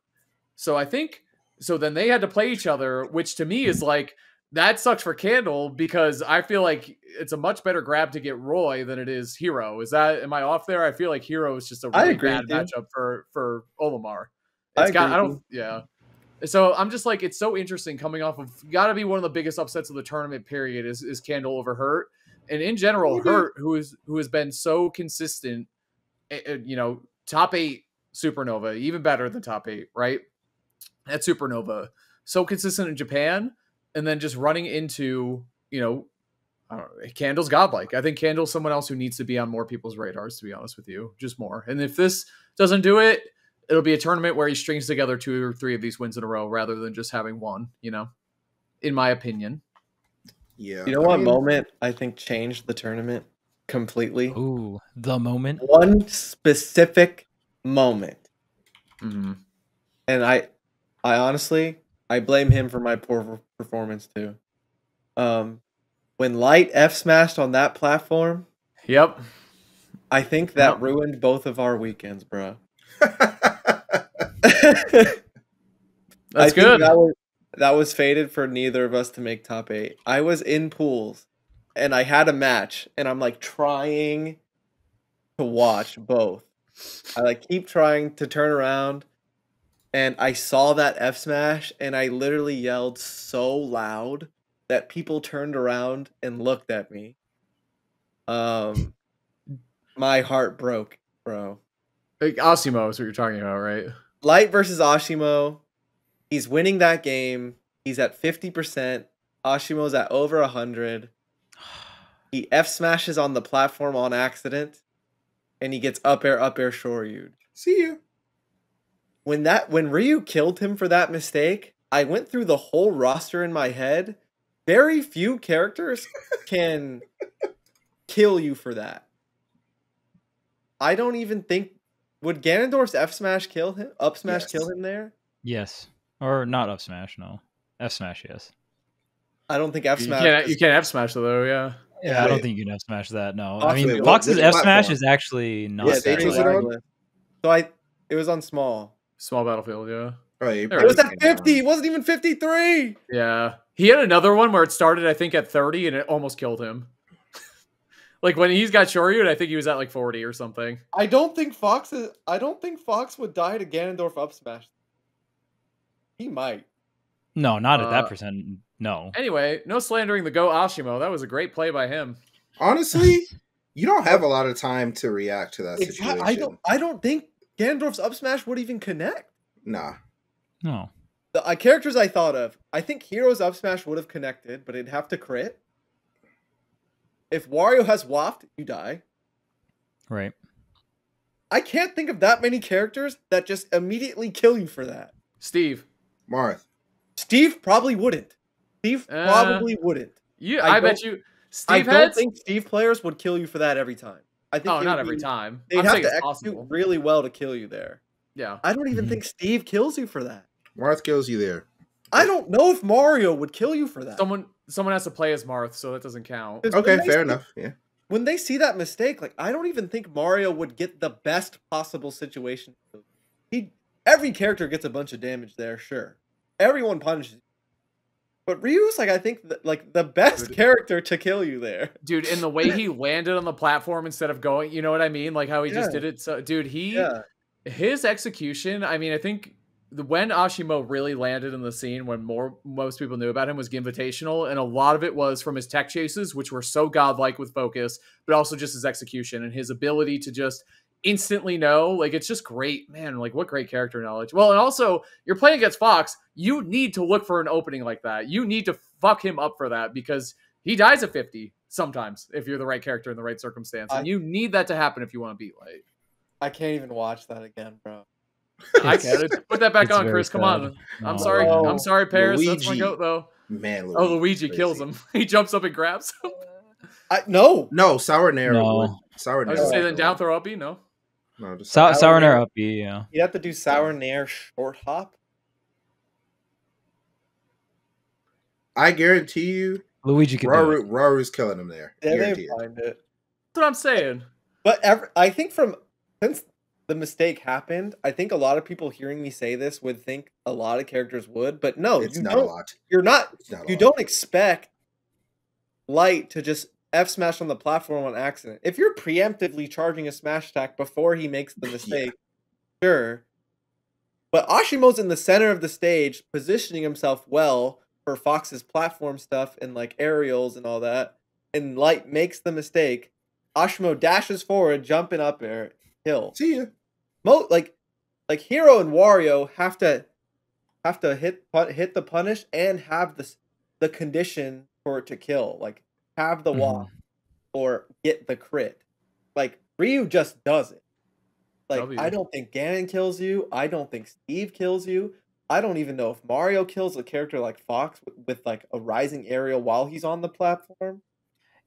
So I think, so then they had to play each other, which to me is like, that sucks for Candle, because I feel like it's a much better grab to get Roy than it is Hero. Am I off there? I feel like Hero is just a really bad matchup for Olimar. Yeah. So I'm just like, it's so interesting coming off of got to be one of the biggest upsets of the tournament period is Candle over Hurt, and in general, Maybe. Hurt who has been so consistent, top 8 Supernova, even better than top 8, right? At Supernova, so consistent in Japan, and then just running into I don't know, Candle's godlike. I think Candle's someone else who needs to be on more people's radars, to be honest with you, just more. And if this doesn't do it, it'll be a tournament where he strings together 2 or 3 of these wins in a row rather than just having one, in my opinion. Yeah. You know what moment I think changed the tournament completely? Ooh, the moment. One specific moment. Mm-hmm. And I honestly, I blame him for my poor performance too. When Light F smashed on that platform, Yep. I think that Yep. ruined both of our weekends, bro. That's good. That was fated for neither of us to make top 8. I was in pools and I had a match and I'm like trying to watch both. I like keep trying to turn around and I saw that F smash and I literally yelled so loud that people turned around and looked at me. My heart broke, bro. Like Asimo is what you're talking about, right? Light versus Ashimo. He's winning that game. He's at 50%. Ashimo's at over 100. He F smashes on the platform on accident, and he gets up air shoryu'd. See you. When Ryu killed him for that mistake, I went through the whole roster in my head. Very few characters can kill you for that. I don't even think would Ganondorf's F smash kill him? Up smash Yes. kill him there? Yes. Or not up smash, no. F smash, yes. I don't think F You smash. can't F smash though, yeah. Yeah, I Wait. don't think you can F smash that, no. Fox- I mean, wait, Fox's which F smash platform? is actually not What Yeah, stage that was good. it on? So it was on small. Small battlefield, yeah. Oh, yeah, There It was is. at 50. It wasn't even 53. Yeah. He had another one where it started, I think, at 30 and it almost killed him. Like when he's got Shoryu, I think he was at like 40 or something. I don't think Fox would die to Ganondorf up smash. He might. No, not at that Uh, percent. No. Anyway, no slandering the Go Ashimo. That was a great play by him. Honestly, you don't have a lot of time to react to that situation. I don't think Ganondorf's up smash would even connect. Nah. No. The characters I thought of, I think Hero's up smash would have connected, but it'd have to crit. If Wario has waft, you die. Right. I can't think of that many characters that just immediately kill you for that. Steve. Marth. Steve probably wouldn't. Steve probably wouldn't. I bet don't- you I Steve don't heads. think Steve players would kill you for that every time. I think Oh, it not would every be- time. They'd I'm have saying to it's execute possible. really well to kill you there. Yeah. I don't even Mhm. think Steve kills you for that. Marth kills you there. I don't know if Mario would kill you for that. Someone has to play as Marth, so that doesn't count. 'Cause Okay, when they fair see- enough. Yeah. When they see that mistake, like I don't even think Mario would get the best possible situation. Every character gets a bunch of damage there, sure. Everyone punishes you. But Ryu's like I think the best Dude. character to kill you there. Dude, in the way he landed on the platform instead of going, you know what I mean? Like how he just Yeah. did it. So, dude, Yeah. his execution, I mean, I think when Ashimo really landed in the scene when most people knew about him was Invitational, and a lot of it was from his tech chases, which were so godlike with focus, but also just his execution and his ability to just instantly know. Like, it's just great, man. Like, what great character knowledge. Well, and also, you're playing against Fox. You need to look for an opening like that. You need to fuck him up for that because he dies at 50 sometimes if you're the right character in the right circumstance. And you need that to happen if you want to beat Light. I can't even watch that again, bro. I get it. Put that back It's on, very Chris. Come sad. on. I'm No. sorry. Oh, I'm sorry, Paris. That's my Luigi. goat, though. Man, Luigi. Oh, Luigi crazy. kills him. He jumps up and grabs him. No. No, Sour Nair No. would. Sour I Nair. was just saying, would then kill down him. throw up B. No. No, just Sour Nair Nair. up B, yeah. You have to do Sour Nair short hop. I guarantee you, Luigi can do it. Raru's killing him there. Yeah, they Guaranteed. find it. That's what I'm saying. But I think since the mistake happened, I think a lot of people hearing me say this would think a lot of characters would, but no, It's you not a don't. lot. You're not. It's not a You lot. don't expect Light to just F smash on the platform on accident. If you're preemptively charging a smash attack before he makes the mistake, sure. But Ashimo's in the center of the stage, positioning himself well for Fox's platform stuff and like aerials and all that. And Light makes the mistake. Ashimo dashes forward, jumping up there, kill. See ya. Like Hero and Wario have to hit the punish and have the condition for it to kill. Like have the walk or get the crit. Like Ryu just does it. Like I don't think Ganon kills you. I don't think Steve kills you. I don't even know if Mario kills a character like Fox with like a rising aerial while he's on the platform.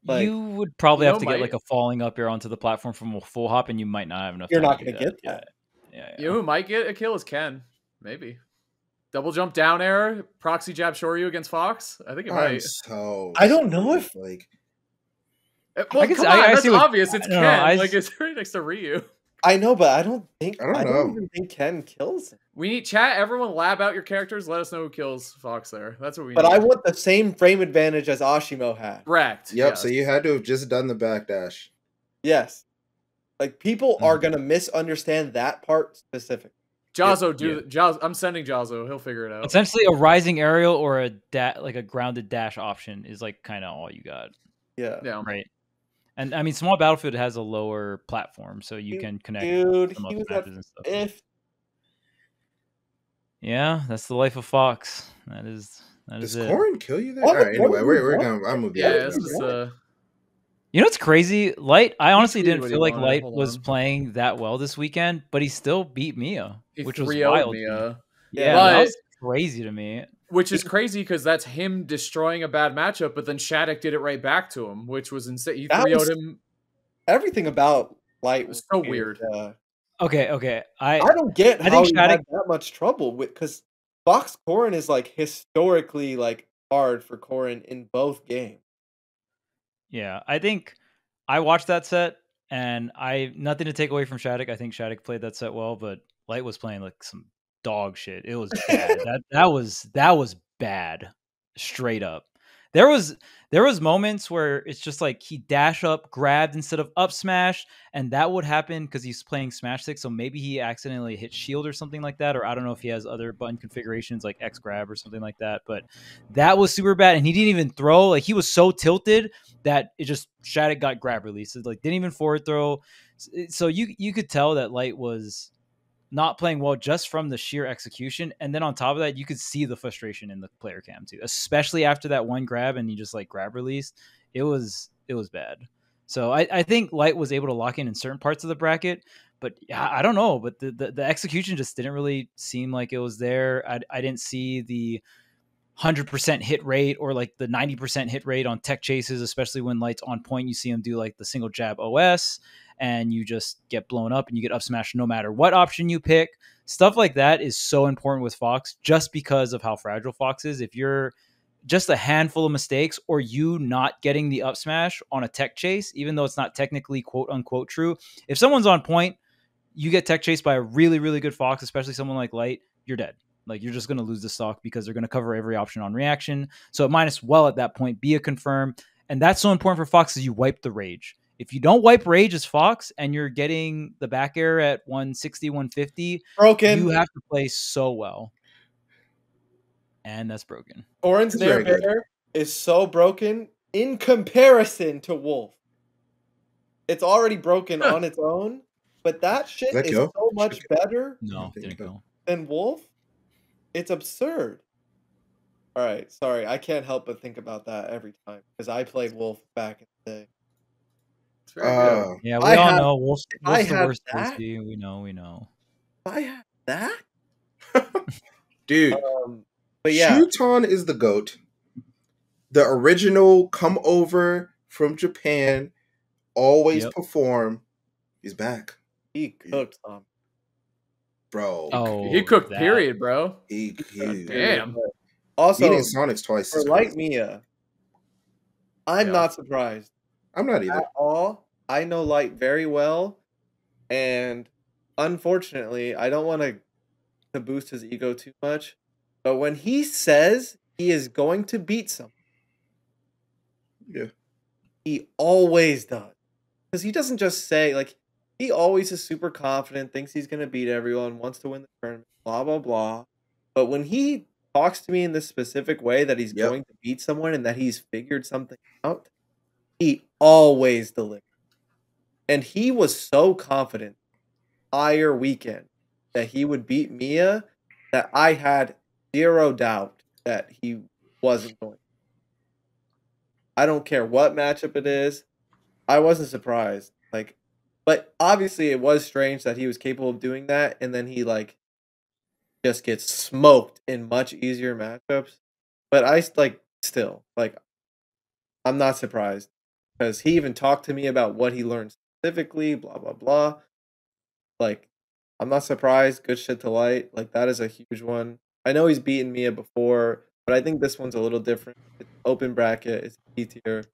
Like, you would probably have to get like a falling up air onto the platform from a full hop, and you might not have enough. You're not going to get that. Yeah. You know who might get a kill is Ken. Maybe. Double jump down air, proxy jab Shoryu against Fox. I think it might. I don't know if like. Well, come on, that's obvious. It's Ken. Like it's right next to Ryu. I know, but I don't know. even think Ken kills him. We need chat. Everyone lab out your characters. Let us know who kills Fox there. That's what we need. But I want the same frame advantage as Ashimo had. Correct. Yep, yes. So you had to have just done the backdash. Yes. Like, people are going to misunderstand that part specifically. Jazzo, I'm sending Jazzo. He'll figure it out. Essentially, a rising aerial or a grounded dash option is like kind of all you got. Yeah. Right. And I mean, Small Battlefield has a lower platform, so you can connect. Dude, he was at and stuff. Yeah, that's the life of Fox. That is Does it. Corrin kill you there? All right, anyway, we're gonna. I'm moving. Yeah, this is. You know what's crazy? Light. I honestly didn't feel like Light was playing that well this weekend, but he still beat Mia, which was wild. Mia. Yeah, that was crazy to me. Which is crazy because that's him destroying a bad matchup, but then Shattuck did it right back to him, which was insane. He 3-0'd him. Everything about Light was so weird. Okay. I don't get how he had that much trouble with, because Fox Corrin is like historically like hard for Corrin in both games. Yeah, I think I watched that set, and nothing to take away from Shattuck. I think Shattuck played that set well, but Light was playing like some dog shit. It was bad. that was bad, straight up. There was moments where it's just like he dash up, grabbed instead of up smash, and that would happen because he's playing Smash 6, so maybe he accidentally hit shield or something like that, or I don't know if he has other button configurations like X grab or something like that, but that was super bad, and he didn't even throw. Like, he was so tilted that it just Shattuck got grab releases, like didn't even forward throw. So you could tell that Light was not playing well just from the sheer execution. And then on top of that, you could see the frustration in the player cam too, especially after that one grab and he just like grab released. It was bad. So I think Light was able to lock in certain parts of the bracket, but I don't know. But the execution just didn't really seem like it was there. I didn't see the 100% hit rate or like the 90% hit rate on tech chases, especially when Light's on point. You see him do like the single jab OS and you just get blown up and you get up smashed no matter what option you pick. Stuff like that is so important with Fox just because of how fragile Fox is. If you're just a handful of mistakes or you not getting the up smash on a tech chase, even though it's not technically quote unquote true, if someone's on point, you get tech chased by a really, really good Fox, especially someone like Light, you're dead. Like, you're just going to lose the stock because they're going to cover every option on reaction. So it might as well at that point be a confirm. And that's so important for Fox is you wipe the rage. If you don't wipe rage as Fox and you're getting the back air at 160, 150, broken. You have to play so well. And that's broken. Corrin's Nair Bear is so broken in comparison to Wolf. It's already broken on its own, but that shit is so much better than Wolf. It's absurd. All right, sorry. I can't help but think about that every time because I played Wolf back in the day. Yeah, we all know Wolf's the worst PC. We know. I had that? Dude. But yeah. Shuton is the GOAT. The original come over from Japan, always perform. He's back. He cooked bro. He cooked, period, bro. He damn. Also, beating Sonics twice. For Light Mia, I'm not surprised. I'm not either. At all. I know Light very well, and unfortunately, I don't want to boost his ego too much, but when he says he is going to beat someone, he always does. Because he doesn't just say, like, he always is super confident, thinks he's gonna beat everyone, wants to win the tournament, blah blah blah. But when he talks to me in this specific way that he's Yep. going to beat someone and that he's figured something out, he always delivers. And he was so confident entire weekend that he would beat Mia that I had zero doubt that he wasn't going. I don't care what matchup it is. I wasn't surprised. Like, but obviously it was strange that he was capable of doing that, and then he like just gets smoked in much easier matchups. But I like still like I'm not surprised because he even talked to me about what he learned specifically. Blah blah blah. Like, I'm not surprised. Good shit to light. Like that is a huge one. I know he's beaten Mia before, but I think this one's a little different. It's open bracket. It's B tier.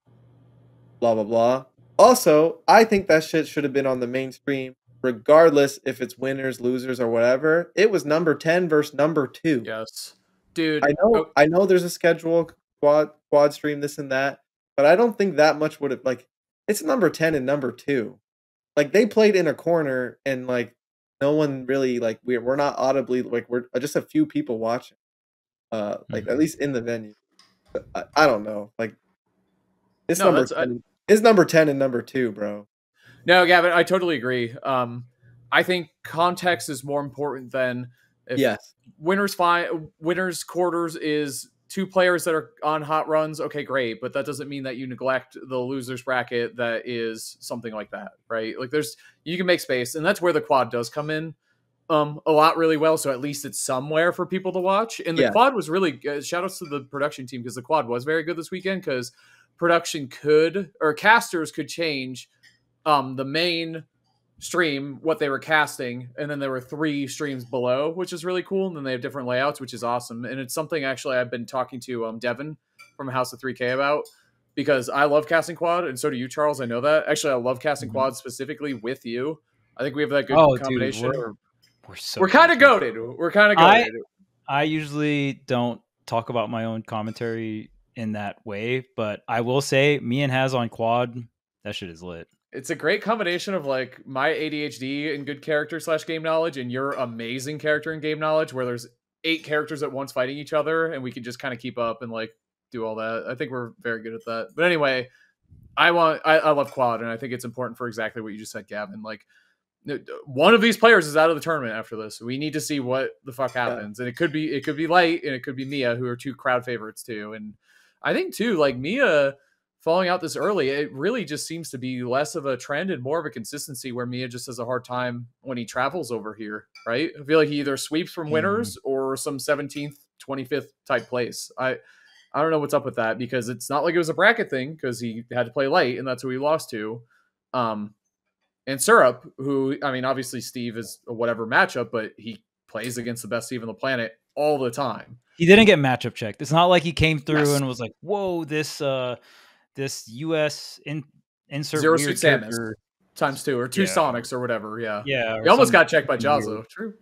Blah blah blah. Also, I think that shit should have been on the mainstream, regardless if it's winners, losers, or whatever. It was number 10 versus number 2. Yes, dude. I know there's a schedule, quad stream, this and that, but I don't think that much would have like it's number 10 and number 2. Like they played in a corner and like no one really like we're not audibly like we're just a few people watching. Like at least in the venue. I don't know. Like it's No, number that's 10. It's number 10 and number 2, bro. No, Gavin, I totally agree. I think context is more important than if Yes. winners quarters is 2 players that are on hot runs. Okay, great, but that doesn't mean that you neglect the losers bracket that is something like that, right? Like you can make space, and that's where the quad does come in a lot really well. So at least it's somewhere for people to watch. And the quad was really good. Shout outs to the production team because the quad was very good this weekend because production casters could change the main stream what they were casting, and then there were 3 streams below, which is really cool, and then they have different layouts, which is awesome. And it's something actually I've been talking to Devin from House of 3K about because I love casting quad, and so do you, Charles. I know that. Actually, I love casting quad specifically with you. I think we have that good combination. Dude, we're kind of goated. We're kind of goated. I usually don't talk about my own commentary in that way, but I will say me and Haz on quad, that shit is lit. It's a great combination of like my ADHD and good character / game knowledge and your amazing character and game knowledge where there's 8 characters at once fighting each other and we can just kind of keep up and like do all that. I think we're very good at that. But anyway, I love quad and I think it's important for exactly what you just said, Gavin. Like one of these players is out of the tournament after this. We need to see what the fuck happens. And it could be Light and it could be Mia, who are 2 crowd favorites too. And I think too, like Mia falling out this early, it really just seems to be less of a trend and more of a consistency where Mia just has a hard time when he travels over here, right? I feel like he either sweeps from winners or some 17th, 25th type place. I don't know what's up with that because it's not like it was a bracket thing because he had to play Light and that's who he lost to. And Syrup, who, I mean, obviously Steve is a whatever matchup, but he plays against the best Steve on the planet all the time. He didn't get matchup checked. It's not like he came through and was like, whoa, this US insert Zero weird Suit Samus character times 2 or 2 Sonics or whatever. Yeah. Yeah. He almost got checked by Jazzo. True.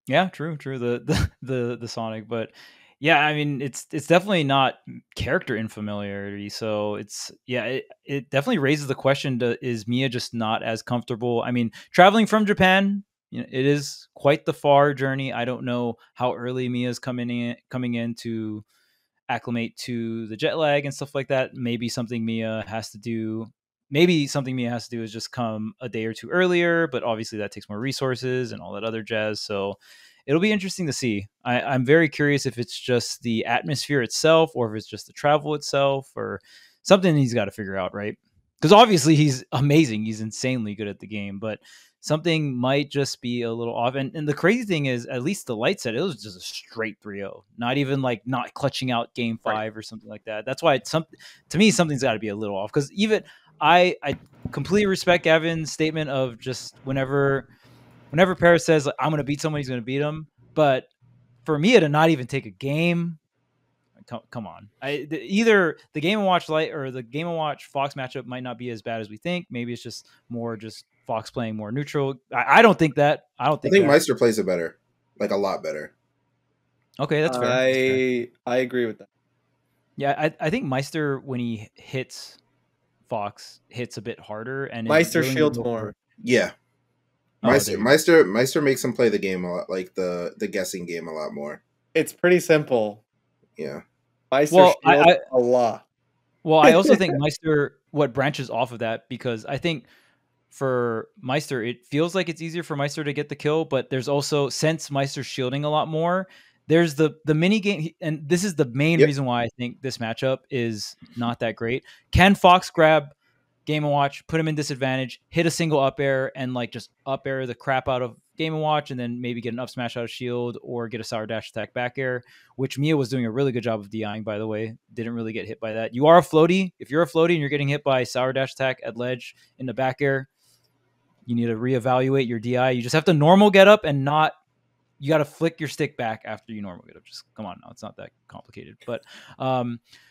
Yeah, true. The Sonic, but yeah, I mean, it's definitely not character infamiliarity. So it definitely raises the question: is Mia just not as comfortable? I mean, traveling from Japan, it is quite the far journey. I don't know how early Mia's coming in to acclimate to the jet lag and stuff like that. Maybe something Mia has to do is just come a day or 2 earlier, but obviously that takes more resources and all that other jazz. So it'll be interesting to see. I'm very curious if it's just the atmosphere itself or if it's just the travel itself or something he's got to figure out, right? Because obviously he's amazing. He's insanely good at the game, but something might just be a little off. And the crazy thing is, at least the Light set, it was just a straight 3-0. Not even like not clutching out game 5 or something like that. That's why to me, something's got to be a little off. Because even I completely respect Gavin's statement of just whenever Paris says, like, I'm going to beat someone, he's going to beat him. But for Mia to not even take a game, come on. Either the Game & Watch Light or the Game & Watch Fox matchup might not be as bad as we think. Maybe it's just more just Fox playing more neutral. I don't think that. I think Meister plays it better, like a lot better. Okay, that's fair. I agree with that. Yeah, I think Meister, when he hits Fox hits a bit harder and is Meister willing to shields go more. for- Yeah. Oh, there you go. Meister makes him play the game a lot, like the guessing game a lot more. It's pretty simple. Yeah. Meister Well, shields a lot. Well, I also think Meister, what branches off of that, because I think for Meister, it feels like it's easier for Meister to get the kill, but there's also, since Meister's shielding a lot more, there's the mini game, and this is the main reason why I think this matchup is not that great. Can Fox grab Game & Watch, put him in disadvantage, hit a single up air, and like just up air the crap out of Game & Watch, and then maybe get an up smash out of shield or get a sour dash attack back air, which Mia was doing a really good job of DIing, by the way. Didn't really get hit by that. You are a floaty. If you're a floaty and you're getting hit by sour dash attack at ledge in the back air, you need to reevaluate your DI. You just have to normal get up and not, you got to flick your stick back after you normal get up. Just come on now. It's not that complicated. But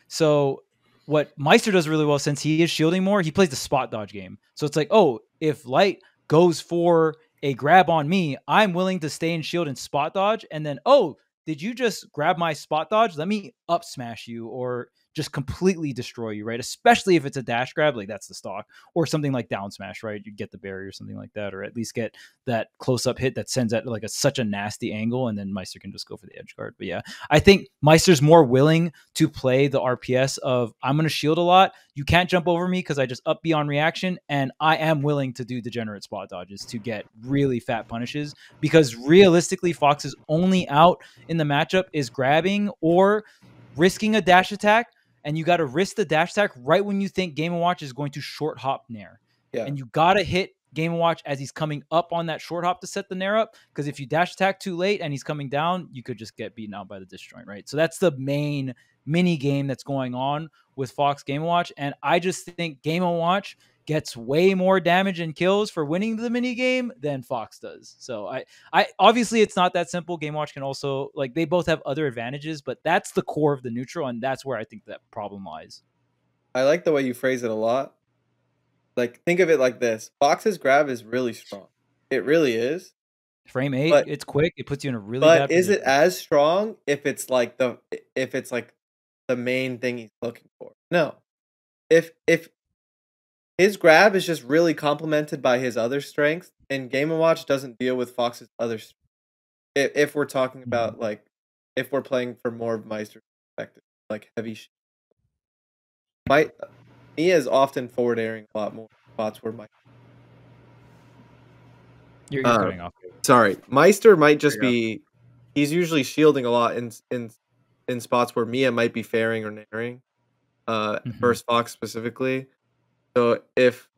so what Meister does really well, since he is shielding more, he plays the spot dodge game. So it's like, oh, if Light goes for a grab on me, I'm willing to stay in shield and spot dodge. And then, oh, did you just grab my spot dodge? Let me up smash you or just completely destroy you, right? Especially if it's a dash grab, like that's the stock, or something like down smash, right? You get the barrier or something like that, or at least get that close up hit that sends at like such a nasty angle, and then Meister can just go for the edge guard. But yeah, I think Meister's more willing to play the RPS of, I'm going to shield a lot. You can't jump over me because I just up B on reaction, and I am willing to do degenerate spot dodges to get really fat punishes, because realistically, Fox's only out in the matchup is grabbing or risking a dash attack. And you got to risk the dash attack right when you think Game & Watch is going to short hop Nair. Yeah. And you got to hit Game & Watch as he's coming up on that short hop to set the Nair up. Because if you dash attack too late and he's coming down, you could just get beaten out by the disjoint, right? So that's the main mini game that's going on with Fox Game & Watch. And I just think Game & Watch gets way more damage and kills for winning the mini game than Fox does. So I obviously it's not that simple. Game Watch can also, like, they both have other advantages, but that's the core of the neutral, and that's where I think that problem lies. I like the way you phrase it a lot. Like, think of it like this: Fox's grab is really strong. It really is. Frame 8, it's quick. It puts you in a really bad position. But is it as strong if it's like the main thing he's looking for? No. If his grab is just really complemented by his other strengths, and Game & Watch doesn't deal with Fox's other strengths. If we're talking about, like, if we're playing for more of Meister's perspective, like heavy Mia is often forward airing a lot more spots where Meister. You're cutting off. Sorry. Meister might just be, he's usually shielding a lot in spots where Mia might be fairing or nairing, versus Fox specifically. So if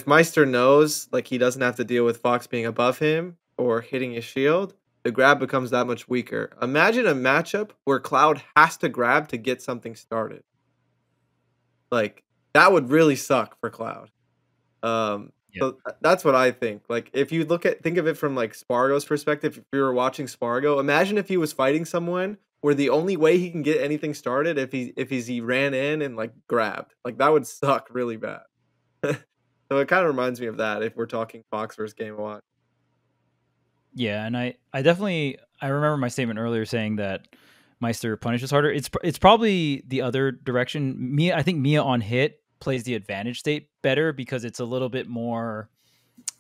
Meister knows, like, he doesn't have to deal with Fox being above him or hitting his shield, the grab becomes that much weaker. Imagine a matchup where Cloud has to grab to get something started. Like, that would really suck for Cloud. So that's what I think. Like, if you think of it from, like, Spargo's perspective, if you were watching Spargo, imagine if he was fighting someone where the only way he can get anything started if he ran in and, like, grabbed. Like, that would suck really bad. So it kind of reminds me of that if we're talking Fox versus Game & Watch. Yeah, and I remember my statement earlier saying that Meister punishes harder. It's probably the other direction. I think Mia on hit plays the advantage state better because it's a little bit more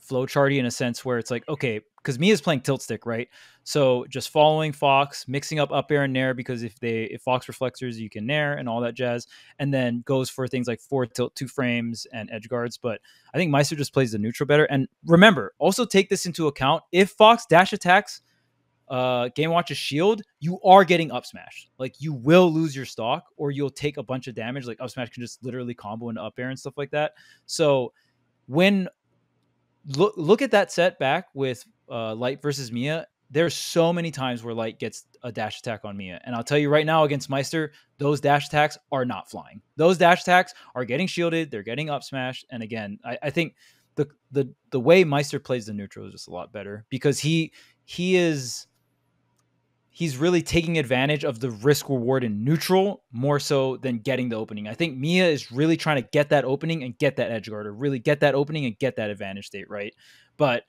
flowcharty in a sense where it's like, okay, because Mia's playing tilt stick, right? So just following Fox, mixing up air and nair, because if Fox reflectors, you can nair and all that jazz, and then goes for things like 4 tilt 2 frames and edge guards. But I think Meister just plays the neutral better. And remember, also take this into account: if Fox dash attacks Game Watch's shield, you are getting up smash. Like, you will lose your stock, or you'll take a bunch of damage. Like, up smash can just literally combo into up air and stuff like that. So when look at that set back with Light versus Mia, there's so many times where Light gets a dash attack on Mia. And I'll tell you right now, against Meister, those dash attacks are not flying. Those dash attacks are getting shielded. They're getting up smashed. And again, I think the way Meister plays the neutral is just a lot better, because he's really taking advantage of the risk reward in neutral more so than getting the opening. I think Mia is really trying to get that opening and get that edge guard, or really get that opening and get that advantage state, right? But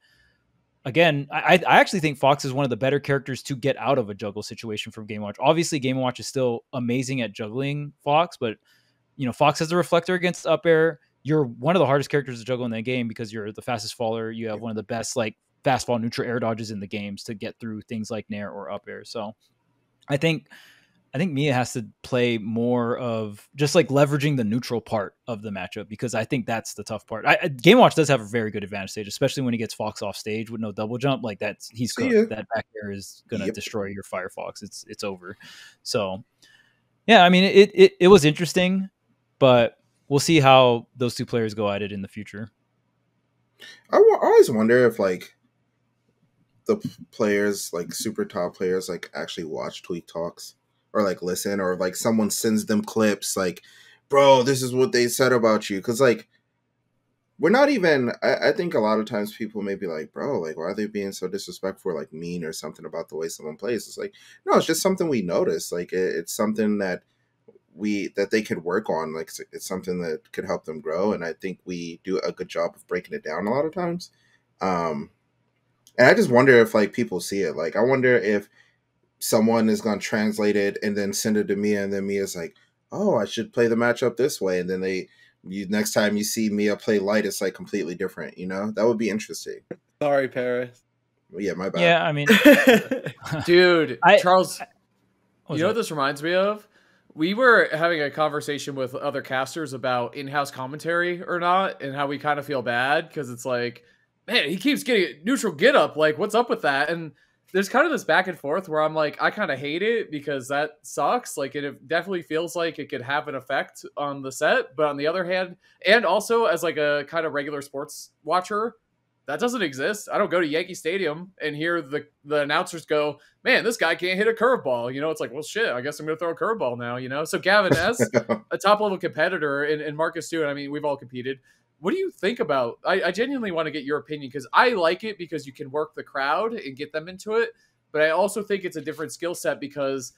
again, I actually think Fox is one of the better characters to get out of a juggle situation from Game Watch. Obviously, Game Watch is still amazing at juggling Fox, but Fox has the reflector against up air. You're one of the hardest characters to juggle in that game because you're the fastest faller. You have one of the best like fast fall neutral air dodges in the games to get through things like nair or up air. So I think Mia has to play more of just like leveraging the neutral part of the matchup, because I think that's the tough part. Game Watch does have a very good advantage stage, especially when he gets Fox off stage with no double jump. Like he's cooked. That back air is going to destroy your Firefox. It's over. So yeah, I mean, it was interesting, but we'll see how those two players go at it in the future. I always wonder if like the players, like super top players, like actually watch Tweak Talks or like listen, or like someone sends them clips like, bro, this is what they said about you. Because like we're not even, I think a lot of times people may be like, bro, like why are they being so disrespectful or like mean or something about the way someone plays? It's like, no, it's just something we notice. Like it's something that they could work on. Like it's something that could help them grow, and I think we do a good job of breaking it down a lot of times. And I just wonder if like people see it. Like I wonder if someone is going to translate it and then send it to Mia, and then Mia's like, oh, I should play the matchup this way, and then next time you see Mia play light, it's like completely different. That would be interesting. Sorry, Paris. Yeah, my bad. Yeah, I mean, dude, Charles, you know what this reminds me of? We were having a conversation with other casters about in-house commentary or not, and how we kind of feel bad because it's like, man, he keeps getting neutral get up. Like, what's up with that? And there's kind of this back and forth where I'm like, I kind of hate it because that sucks. Like, it definitely feels like it could have an effect on the set. But on the other hand, and also as like a kind of regular sports watcher, that doesn't exist. I don't go to Yankee Stadium and hear the announcers go, man, this guy can't hit a curveball. It's like, well, shit, I guess I'm going to throw a curveball now, So Gavin, as a top-level competitor, and Marcus too, and I mean, we've all competed, what do you think about, I genuinely want to get your opinion, because I like it because you can work the crowd and get them into it, but I also think it's a different skill set because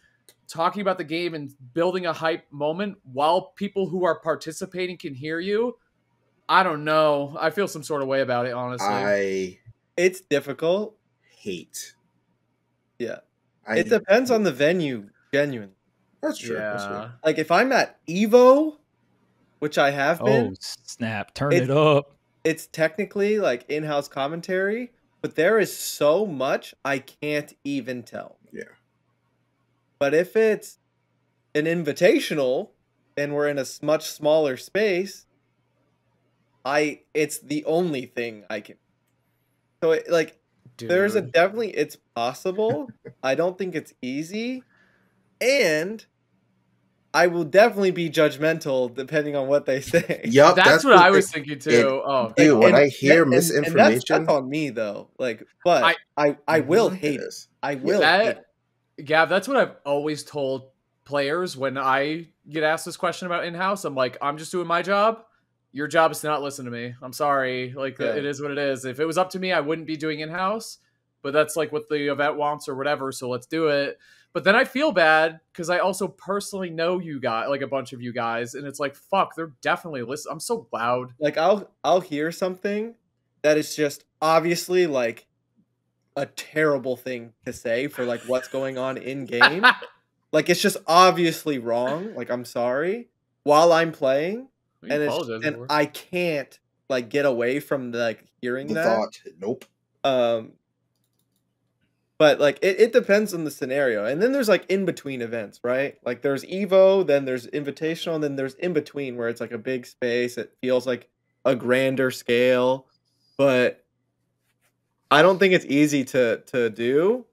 talking about the game and building a hype moment while people who are participating can hear you, I don't know. I feel some sort of way about it, honestly. It's difficult. Hate. Yeah. It depends on the venue, genuinely. That's true. Yeah. That's true. Like, if I'm at EVO, which I have been. Oh, snap. Turn it up. It's technically, like, in-house commentary, but there is so much I can't even tell. Yeah. But if it's an invitational and we're in a much smaller space, it's the only thing I can. So there's it's possible. I don't think it's easy, and I will definitely be judgmental depending on what they say. Yup, that's what I was thinking too. Dude, when I hear misinformation, that's on me though. Like, but I will hate it. I will hate it. Gav, that's what I've always told players when I get asked this question about in-house. I'm like, I'm just doing my job. Your job is to not listen to me. I'm sorry. Like, It is what it is. If it was up to me, I wouldn't be doing in-house, but that's like what the event wants or whatever. So let's do it. But then I feel bad because I also personally know you guys, like a bunch of you guys. And it's like, fuck, they're definitely listening. I'm so loud. Like I'll hear something that is just obviously like a terrible thing to say for like what's going on in game. Like, it's just obviously wrong. Like, I'm sorry. While I'm playing. And I can't like get away from like hearing the that thought. Nope. But like it depends on the scenario, and then there's like in between events, right? Like there's Evo, then there's Invitational, and then there's in between where it's like a big space. It feels like a grander scale, but I don't think it's easy to do.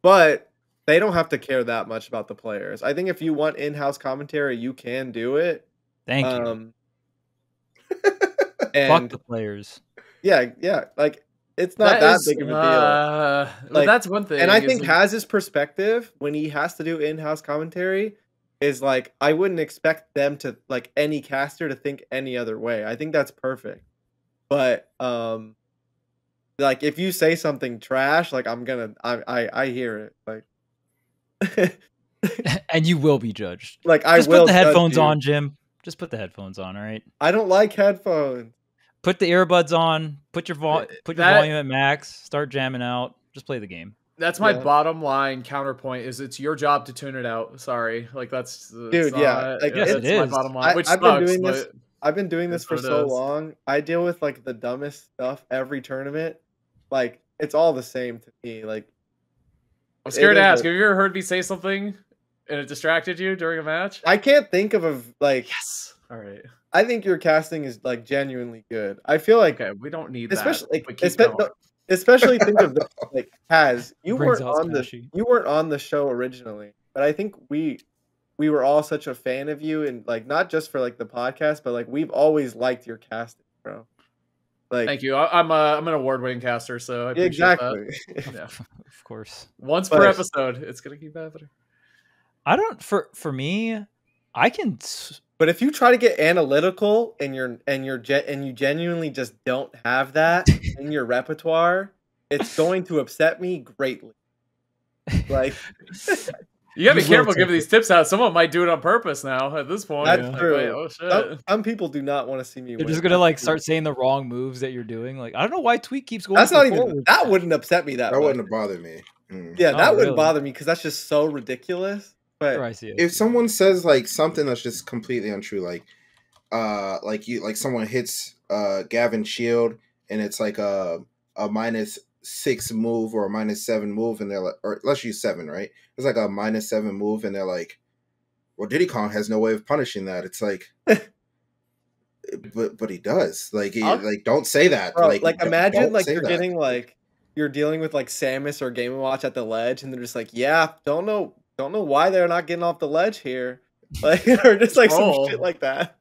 But they don't have to care that much about the players. I think if you want in-house commentary, you can do it. Thank you. And fuck the players. Yeah. Like, it's not that big of a deal. Like, that's one thing. And I think Haz's perspective when he has to do in-house commentary is like, I wouldn't expect them to, like, any caster to think any other way. I think that's perfect. But like, if you say something trash, like, I hear it. Like, and you will be judged. Like, I will. Just put the headphones on, Jim. Just put the headphones on, all right? I don't like headphones. Put the earbuds on. Put your volume at max. Start jamming out. Just play the game. That's my Yeah. bottom line counterpoint. Is it's your job to tune it out. Sorry, like that's Dude, yeah, like, Yes, that's it my is. bottom line, which I've sucks. been doing this. But I've been doing this That's for what it so is. long. I deal with like the dumbest stuff every tournament. Like it's all the same to me. Like I'm scared it to is ask. Have you ever heard me say something and it distracted you during a match? I can't think of like. Yes. All right. I think your casting is like genuinely good. I feel like, Okay, we don't need especially that. like, But keep going. especially think of this, like Kaz, you Brings weren't out on the Smashy. show originally, but I think we were all such a fan of you, and like not just for like the podcast, but like we've always liked your casting, bro. Like Thank you. I'm an award-winning caster, so I appreciate exactly. that. Yeah. Of course. Once But- per episode, it's gonna keep happening. I don't for me, I can But if you try to get analytical and you genuinely just don't have that in your repertoire, it's going to upset me greatly. Like You gotta be You will careful take giving these tips out. Someone might do it on purpose now at this point. That's Like, true. wait, oh shit. some people do not want to see me You're win. just gonna like start saying the wrong moves that you're doing. Like I don't know why Tweet keeps going. That's for not even forward. that wouldn't upset me that That much. wouldn't have bothered me. Mm. Yeah, that Oh, wouldn't really? bother me because that's just so ridiculous. But Sure, I see it. If someone says like something that's just completely untrue, like someone hits Gavin Shield and it's like a -6 move or a -7 move, and they're like, or let's use 7, right? It's like a -7 move, and they're like, well, Diddy Kong has no way of punishing that. It's like, but he does. Like, like don't say that. bro, like imagine don't like say you're that. getting like you're dealing with like Samus or Game & Watch at the ledge, and they're just like, yeah, don't know why they're not getting off the ledge here, like or just like Troll. some shit like that.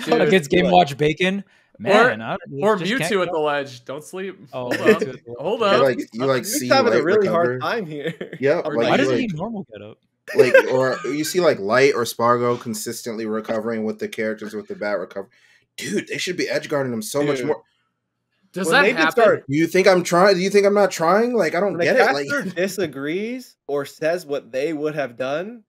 Dude, Against Game like- Watch Bacon, man. I don't, or just can't Mewtwo at go- the ledge. Don't sleep. Oh, Hold Mewtwo on. at the ledge. Hold You up. like He's see having a Light really recover. hard time here. Yep, Or, like, Why you doesn't like- he normal get up? like, or you see like Light or Spargo consistently recovering with the characters with the bat recover. Dude, they should be edge guarding them so much Dude. more. Does When that they just happen? start- Do you think I'm trying? Do you think I'm not trying? Like I don't When a get it. Like caster disagrees or says what they would have done,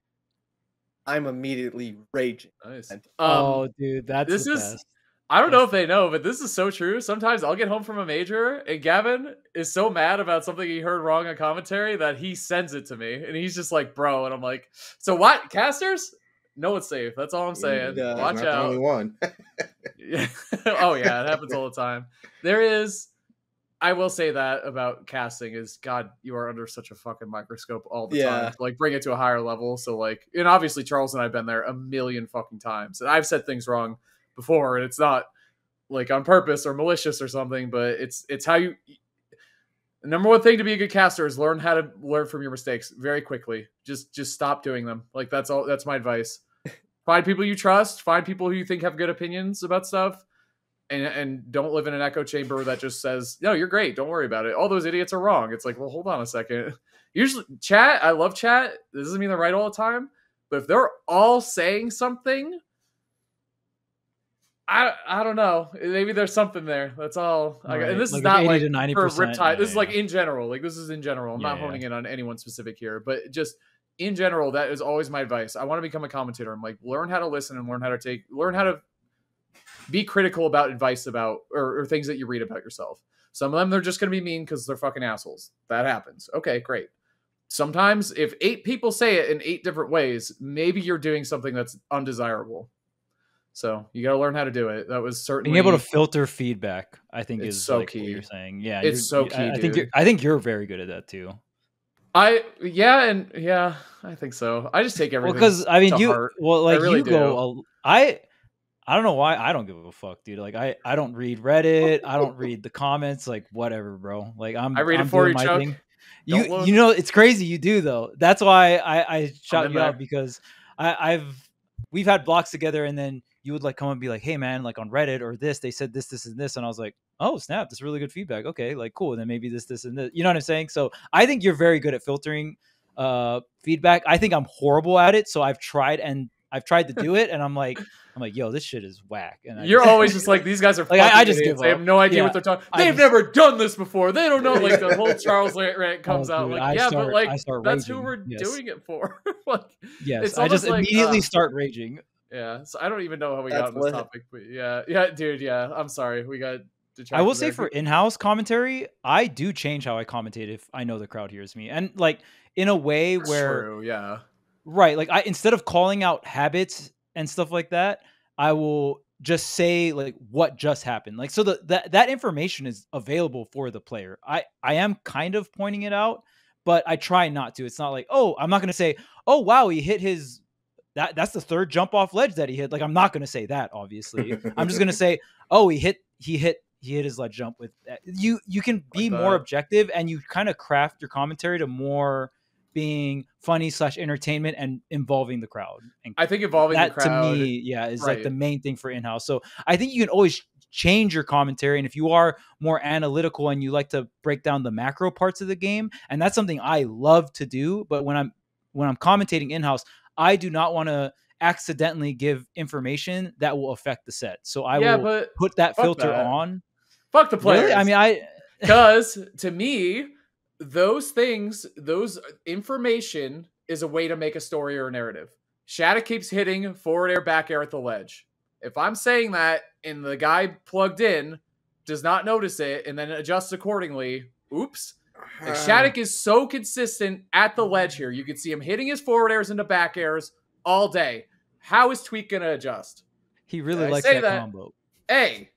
I'm immediately raging. Nice. Oh, dude, that's this the is- best. I don't know if they know, but this is so true. Sometimes I'll get home from a major and Gavin is so mad about something he heard wrong on commentary that he sends it to me. And he's just like, bro. And I'm like, so what? Casters? No, it's safe. That's all I'm saying. Yeah. Watch not the only out. one. Yeah. Oh, yeah. It happens all the time. There is, I will say that about casting is, God, you are under such a fucking microscope all the Yeah. time. To, like, bring it to a higher level. So, like, and obviously Charles and I've been there a million fucking times. And I've said things wrong before, and it's not like on purpose or malicious or something, but it's how you. The number one thing to be a good caster is learn how to learn from your mistakes very quickly. Just stop doing them. Like that's all. That's my advice. Find people you trust. Find people who you think have good opinions about stuff, and don't live in an echo chamber that just says, "No, you're great. Don't worry about it." All those idiots are wrong. It's like, well, hold on a second. Usually, chat. I love chat. This doesn't mean they're right all the time, but if they're all saying something, I don't know. Maybe there's something there. That's all. I got. Right. And this Like is not 80 like to 90%, for Riptide. This is like yeah. in general. Like this is in general. I'm not Yeah, honing in on anyone specific here, but just in general, that is always my advice. I want to become a commentator. I'm like, learn how to listen and learn how to be critical about advice about or things that you read about yourself. Some of them they're just going to be mean because they're fucking assholes. That happens. Okay, great. Sometimes if 8 people say it in 8 different ways, maybe you're doing something that's undesirable. So you got to learn how to do it. That was certainly Being able to filter feedback, I think, It's is so like key. what you're saying. Yeah, It's so I key, think dude. I think you're very good at that too. I think so. I just take Well, everything. because I mean, to you heart. like really you go. I don't know why I don't give a fuck, dude. Like I don't read Reddit. I don't read the comments. Like whatever, bro. Like I read I'm it for doing you, my Chuck. thing. Don't look. You know it's crazy you do though. That's why I shout in you out there. because we've had blocks together and then you would like come and be like, hey man, like on Reddit or this, they said this, and this. And I was like, oh snap, that's really good feedback. Okay, like cool. And then maybe this, and this. You know what I'm saying? So I think you're very good at filtering feedback. I think I'm horrible at it. So I've tried to do it and I'm like, yo, this shit is whack. And You're always just like, these guys are Like, I fucking just idiots. give They up. have no idea Yeah, what they're talking. I They've just- never done this before. They don't know. Like the whole Charles rant comes out. dude, Like, I but like I start that's who raging. we're Yes. doing it for. Like, Yes, it's I just almost like, immediately start raging. yeah. So I don't even know how we That's got on this lit. topic, but yeah, dude, yeah. I'm sorry. We got I will say for in-house commentary, I do change how I commentate if I know the crowd hears me, and like in a way where true, yeah, right, like I instead of calling out habits and stuff like that, I will just say like what just happened. Like so that information is available for the player. I am kind of pointing it out, but I try not to. It's not like, "Oh, I'm not going to say, "Oh, wow, he hit his that's the third jump off ledge that he hit." Like I'm not going to say that, obviously. I'm just going to say, "Oh, he hit his ledge jump with that." You can be Like more that. objective, and you kind of craft your commentary to more being funny / entertainment and involving the crowd. And I think involving the that to crowd, me, yeah, is like the right. main thing for in-house. So I think you can always change your commentary. And if you are more analytical and you like to break down the macro parts of the game, and that's something I love to do, but when I'm commentating in-house, I do not want to accidentally give information that will affect the set. So I Yeah, will but put that fuck filter that. on. Fuck the players. Really? I mean, because to me, those things, those information is a way to make a story or a narrative. Shattuck keeps hitting forward air, back air at the ledge. If I'm saying that and the guy plugged in does not notice it and then adjusts accordingly, oops. Like Shattuck is so consistent at the ledge here. You can see him hitting his forward airs into back airs all day. How is Tweak going to adjust? He really likes that combo. Hey,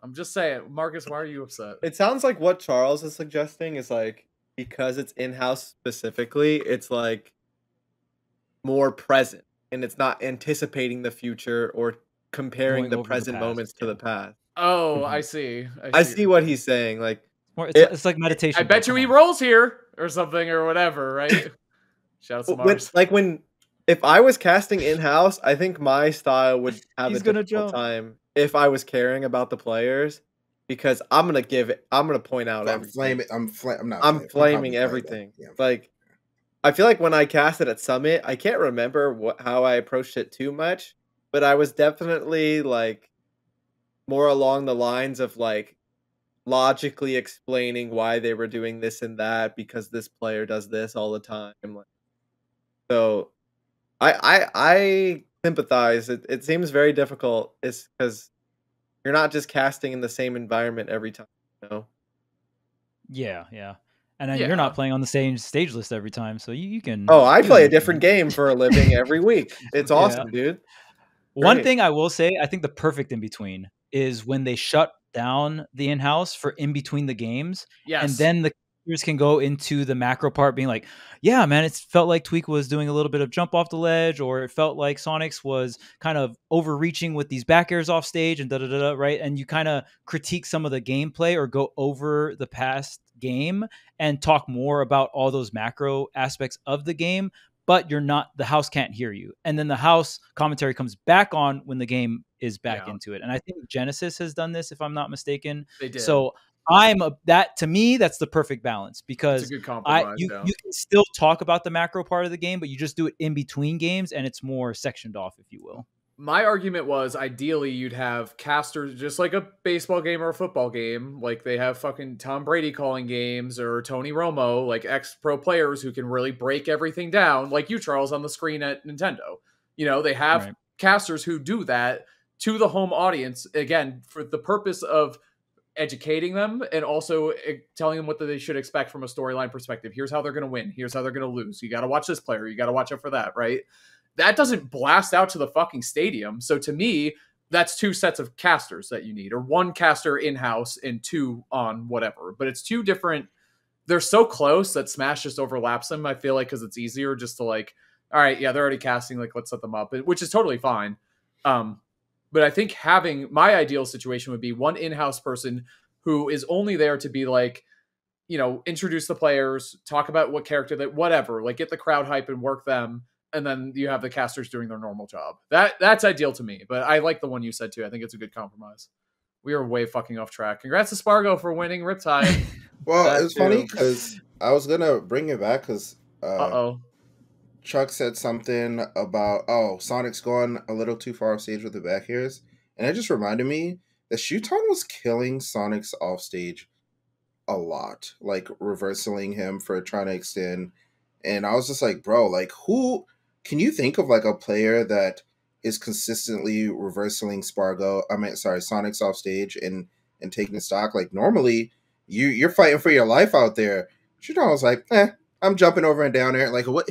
I'm just saying, Marcus, why are you upset? It sounds like what Charles is suggesting is like, because it's in-house specifically, it's like more present and it's not anticipating the future or comparing the present moments to the past. Oh, I see. I see what he's saying. Like, it's like meditation. I bet you he rolls here or something or whatever, right? Shout out to Mars. If I was casting in-house, I think my style would have a difficult time if I was caring about the players, because I'm gonna point out everything. I'm flaming everything. Yeah. Like, I feel like when I cast it at Summit, I can't remember how I approached it too much, but I was definitely like more along the lines of like logically explaining why they were doing this and that because this player does this all the time. Like, so I sympathize. It seems very difficult. It's because you're not just casting in the same environment every time, you know? Yeah. And then you're not playing on the same stage list every time, so you can... Oh, I play a different game for a living every week. It's awesome, dude. One thing I will say, I think the perfect in-between is when they shut down the in-house for in-between the games, and then the players can go into the macro part being like, yeah, man, it felt like Tweak was doing a little bit of jump off the ledge, or it felt like Sonics was kind of overreaching with these back airs off stage and da-da-da-da, right? And you kind of critique some of the gameplay or go over the past game and talk more about all those macro aspects of the game, but the house can't hear you. And then the house commentary comes back on when the game is back into it. And I think Genesis has done this, if I'm not mistaken. They did. So to me, that's the perfect balance, because it's a good compromise, you can still talk about the macro part of the game, but you just do it in between games and it's more sectioned off, if you will. My argument was ideally you'd have casters just like a baseball game or a football game. Like they have fucking Tom Brady calling games or Tony Romo, like ex-pro players who can really break everything down, like you, Charles, on the screen at Nintendo. You know, they have casters who do that to the home audience, again, for the purpose of educating them and also telling them what they should expect from a storyline perspective. Here's how they're going to win. Here's how they're going to lose. You got to watch this player. You got to watch out for that, right? That doesn't blast out to the fucking stadium. So to me, that's two sets of casters that you need, or one caster in-house and two on whatever. But it's two different. They're so close that Smash just overlaps them, I feel like, because it's easier just to like, all right, yeah, they're already casting, like, let's set them up, which is totally fine. But I think having my ideal situation would be one in-house person who is only there to be like, you know, introduce the players, talk about what character that, whatever, like get the crowd hype and work them. And then you have the casters doing their normal job. That's ideal to me, but I like the one you said too. I think it's a good compromise. We are way fucking off track. Congrats to Spargo for winning Riptide. Well, it's funny because I was gonna bring it back because Chuck said something about Sonic's going a little too far off stage with the back airs, and it just reminded me that Shuton was killing Sonic's off stage a lot, like reversing him for trying to extend. And I was just like, bro, like who can you think of like a player that is consistently reversing Sonic's off stage and and taking stock. Like normally, you're fighting for your life out there. Shadon was like, I'm jumping over and down there. Like what?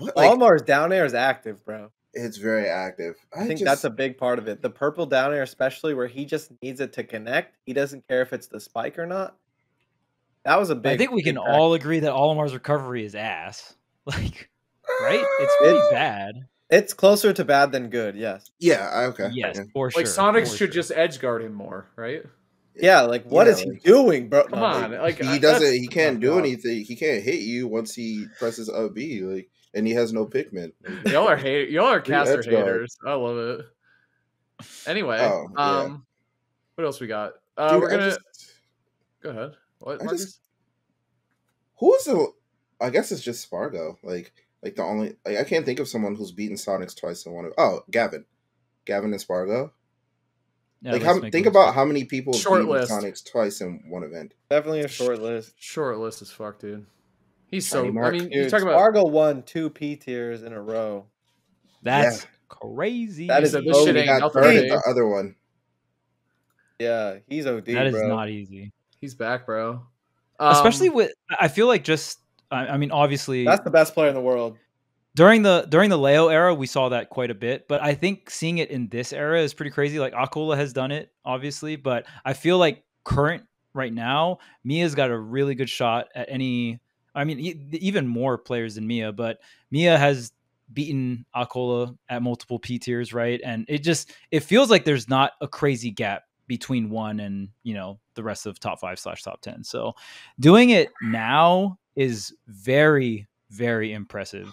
Like Olimar's down air is active, bro. it's very active. I think that's a big part of it. The purple down air, especially where he just needs it to connect. He doesn't care if it's the spike or not. That was a big. I think we can big all agree that Olimar's recovery is ass. Like, right? It's pretty bad. It's closer to bad than good. Yes. Yeah. Okay. Yes, Yeah. for sure. Like Sonic for should sure. just edge guard him more, right? Yeah. Like, what is he doing, bro? Come No, on, like, like He doesn't. He can't do anything. He can't hit you once he presses up B. Like, and he has no Pikmin. Like, y'all are caster edge guard. haters. I love it. Anyway, Oh, yeah. what else we got? Dude, We're gonna go ahead. What, Marcus? Who's the? I guess it's just Spargo. Like the only. Like, I can't think of someone who's beaten Sonics twice in one. Gavin and Spargo. Yeah, Like, let's make think a about list. how many people have Short beaten list. Sonics twice in one event. definitely a short list. Short list as fuck, dude. He's Tiny so. Mark. I mean, you Dude, talk about. Spargo won 2 P tiers in a row. That's crazy. That is said a this shit He ain't got nothing, third at dude. the other one. Yeah, he's OD, That is bro. not easy. He's back, bro. Especially with, I feel like just, I mean, obviously, That's the best player in the world. during the Leo era, we saw that quite a bit, but I think seeing it in this era is pretty crazy. Like Aquila has done it, obviously, but I feel like right now, Mia's got a really good shot at any. I mean, even more players than Mia, but Mia has beaten Aquila at multiple P tiers, right? And it feels like there's not a crazy gap between one and the rest of top 5/top 10. So doing it now is very, very impressive.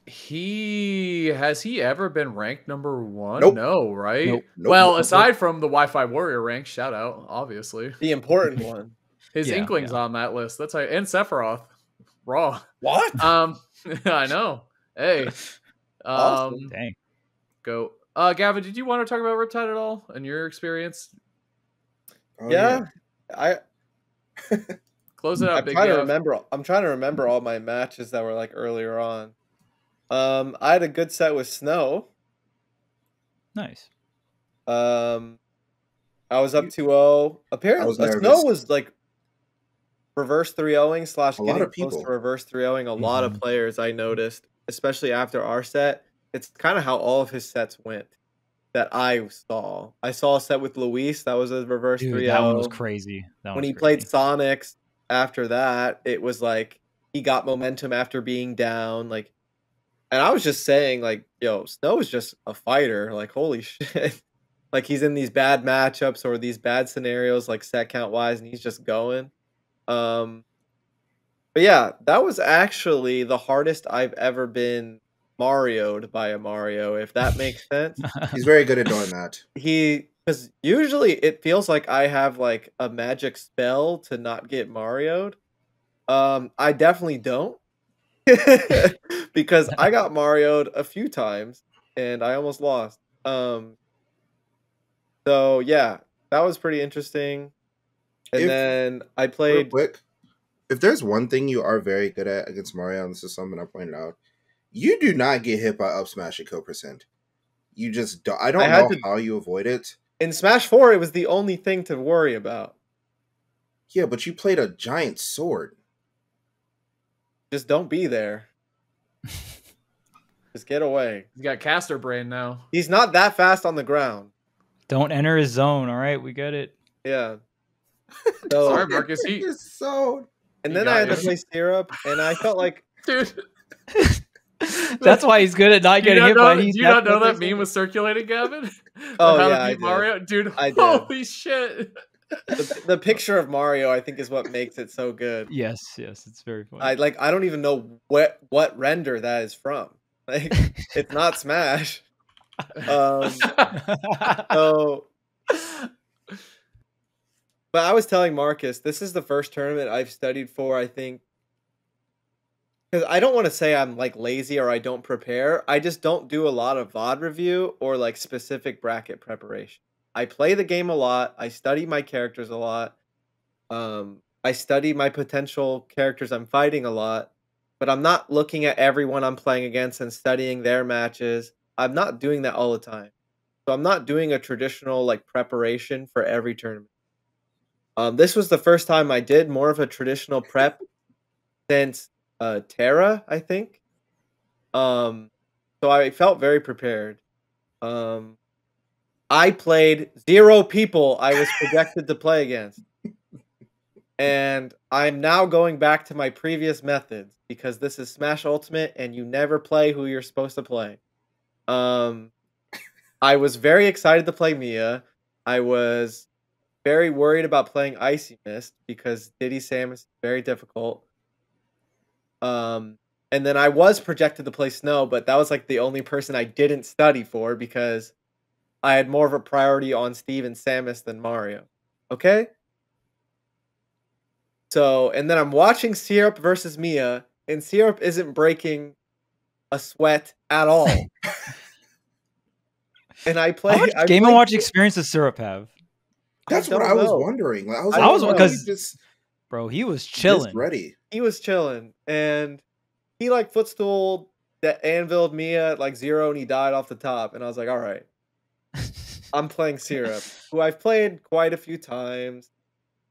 Has he ever been ranked number 1? Nope. No, right? Nope. Well, aside from the Wi-Fi Warrior rank, shout out, obviously. The important one. His Yeah, Inkling's on that list. That's how, and Sephiroth. Raw. What? I know. Hey. Awesome. Dang. Go. Gavin, did you want to talk about Riptide at all and your experience? Oh, Yeah. Close it out, I'm Big trying to Gav. remember. I'm trying to remember all my matches that were like earlier on. I had a good set with Snow. Nice. I was up 2-0. Apparently, was nervous. Snow was like reverse 3-0ing / A lot getting of close people. to reverse 3-0ing. A lot of players I noticed, especially after our set. It's kind of how all of his sets went that I saw. I saw a set with Luis that was a reverse 3-0. Dude, that one was crazy. When he played Sonics after that, it was like he got momentum after being down. Like, and I was just saying, like, yo, Snow is just a fighter. Like, holy shit. Like, he's in these bad matchups or these bad scenarios, like set count wise, and he's just going. But yeah, that was actually the hardest I've ever been Mario'd by a Mario, if that makes sense. He's very good at doing that. Because usually it feels like I have like a magic spell to not get Mario'd. I definitely don't. Because I got Mario'd a few times and I almost lost. So yeah, that was pretty interesting. And then I Real played. quick, if there's one thing you are very good at against Mario, and this is something I pointed out, you do not get hit by up smash at kill percent. You just don't. I don't know how you avoid it. In Smash 4, it was the only thing to worry about. Yeah, but you played a giant sword. Just don't be there. Just get away. He's got caster brain now. He's not that fast on the ground. Don't enter his zone. All right, we get it. Yeah. So, Sorry, Marcus. So and He then got I had to you. play Syrup, and I felt like, Dude, That's why he's good at not do you getting not hit know, by. do you not know that meme was circulating, Gavin? Oh, How to yeah, I beat did. Mario? Dude, I did. holy shit. the picture of Mario, I think, is what makes it so good. Yes, it's very funny. I don't even know what render that is from. Like, it's not Smash. So, but I was telling Marcus, this is the first tournament I've studied for, I think. Because I don't want to say I'm like lazy or I don't prepare. I just don't do a lot of VOD review or like specific bracket preparation. I play the game a lot. I study my characters a lot. I study my potential characters I'm fighting a lot. But I'm not looking at everyone I'm playing against and studying their matches. I'm not doing that all the time. So I'm not doing a traditional like preparation for every tournament. This was the first time I did more of a traditional prep since Terra, I think. So I felt very prepared. I played 0 people I was projected to play against. And I'm now going back to my previous methods because this is Smash Ultimate and you never play who you're supposed to play. I was very excited to play Mia. I was very worried about playing Icy Mist because Diddy Samus is very difficult. And then I was projected to play Snow, but that was like the only person I didn't study for because I had more of a priority on Steve and Samus than Mario. Okay? So, and then I'm watching Syrup versus Mia, and Syrup isn't breaking a sweat at all. And I play. How much Game & Watch experience does Syrup have? That's what I was wondering. Like, I was because bro, he was chilling. Ready. He was chilling, and he like footstool that anviled Mia at like 0, and he died off the top. And I was like, all right, I'm playing Syrup, who I've played quite a few times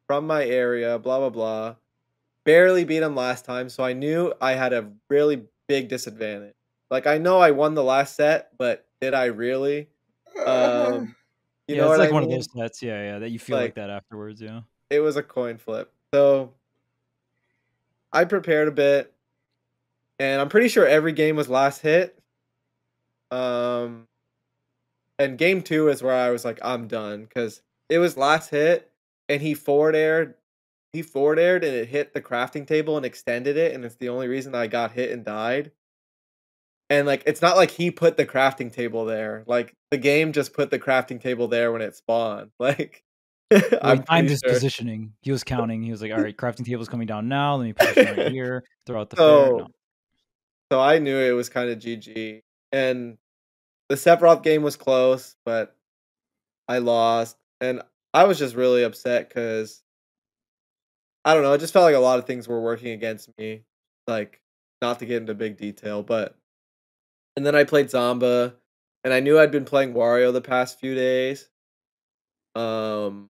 from my area. Blah blah blah. Barely beat him last time, so I knew I had a really big disadvantage. Like I know I won the last set, but did I really? You know it's what like I one mean? of those sets, that you feel like that afterwards, yeah. It was a coin flip. So I prepared a bit, and I'm pretty sure every game was last hit. And game 2 is where I was like, I'm done, because it was last hit, and he forward aired, and it hit the crafting table and extended it, and it's the only reason I got hit and died. And like, it's not like he put the crafting table there. Like the game just put the crafting table there when it spawned. Like, I'm timed his positioning. He was counting. He was like, all right, crafting table's coming down now. Let me position right here. Throw out the fair. No. So I knew it was kind of GG. And the Sephiroth game was close, but I lost. And I was just really upset because, I don't know, it just felt like a lot of things were working against me. Like, not to get into big detail, but... And then I played Zamba, and I knew I'd been playing Wario the past few days. So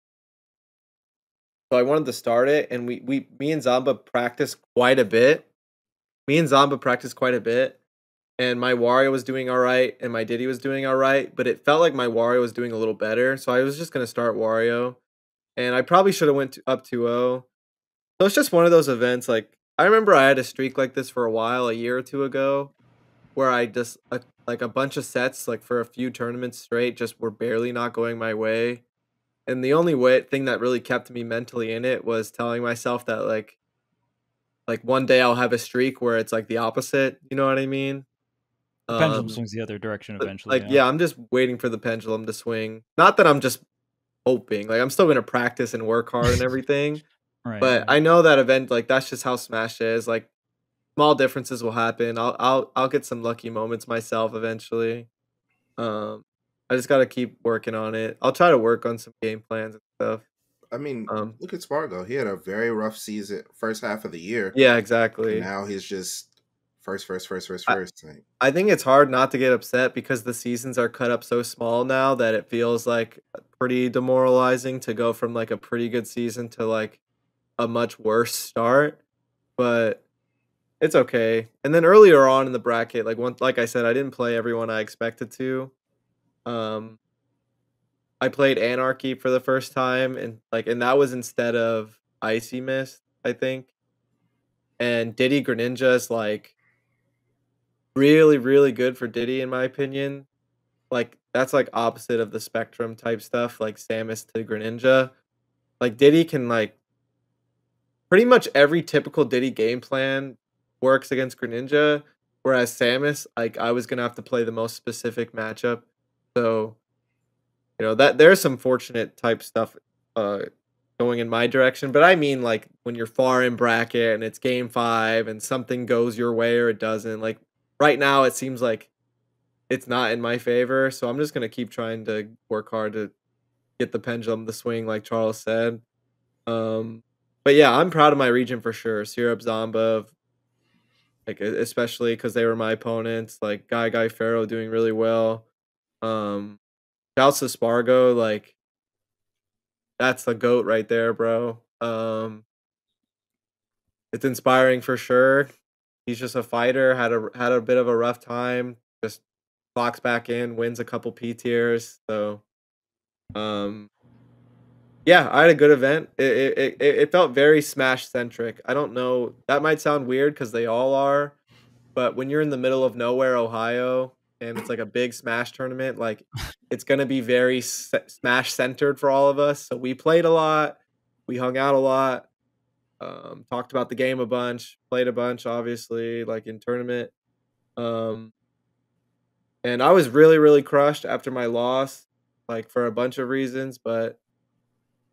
I wanted to start it, and me and Zamba practiced quite a bit. And my Wario was doing all right, and my Diddy was doing all right, but it felt like my Wario was doing a little better, so I was just gonna start Wario, and I probably should have went up 2-0. So it's just one of those events. Like I remember I had a streak like this for a while, a year or two ago, where I just like a bunch of sets, like for a few tournaments straight, just were barely not going my way. And the only thing that really kept me mentally in it was telling myself that like one day I'll have a streak where it's like the opposite. You know what I mean? The pendulum swings the other direction eventually. Like, I'm just waiting for the pendulum to swing. Not that I'm just hoping. Like, I'm still going to practice and work hard and everything. Right. But I know that event, like, that's just how Smash is. Like, small differences will happen. I'll get some lucky moments myself eventually. I just got to keep working on it. I'll try to work on some game plans and stuff. I mean, look at Spargo. He had a very rough season, first half of the year. Yeah, exactly. And now he's just first. I think it's hard not to get upset because the seasons are cut up so small now that it feels like pretty demoralizing to go from like a pretty good season to like a much worse start. But it's okay. And then earlier on in the bracket, like I said, I didn't play everyone I expected to. I played Anarchy for the first time, and that was instead of Icy Mist, I think. And Diddy Greninja is like really, really good for Diddy, in my opinion. Like that's like opposite of the Spectrum type stuff, like Samus to Greninja. Like Diddy can like pretty much every typical Diddy game plan works against Greninja, whereas Samus, like I was gonna have to play the most specific matchup. So, you know, that there's some fortunate type stuff going in my direction. But I mean like when you're far in bracket and it's game 5 and something goes your way or it doesn't, like right now it seems like it's not in my favor. So I'm just gonna keep trying to work hard to get the pendulum to swing, like Charles said. But yeah, I'm proud of my region for sure. Syrup, Zamba, like especially because they were my opponents. Like Guy Pharaoh doing really well. Shouts to Spargo. Like that's the GOAT right there, bro. It's inspiring for sure. He's just a fighter, had a bit of a rough time, just clocks back in, wins a couple P tiers. So, um, yeah, I had a good event. It felt very Smash centric. I don't know, that might sound weird because they all are, but when you're in the middle of nowhere, Ohio, and it's like a big Smash tournament, like it's gonna be very Smash centered for all of us. So we played a lot, we hung out a lot, talked about the game a bunch, played a bunch, obviously, like in tournament. Um, and I was really, really crushed after my loss, like for a bunch of reasons, but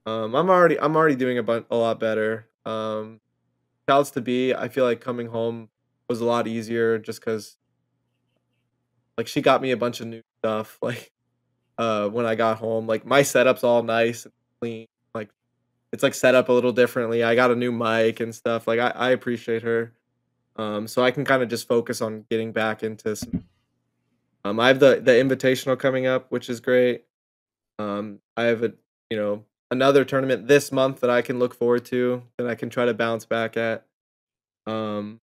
I'm already doing a lot better. Shouts to B. I feel like coming home was a lot easier just because like she got me a bunch of new stuff like when I got home. Like my setup's all nice and clean. Like it's like set up a little differently. I got a new mic and stuff. Like I appreciate her. So I can kind of just focus on getting back into some. I have the invitational coming up, which is great. I have you know another tournament this month that I can look forward to that I can try to bounce back at. Um,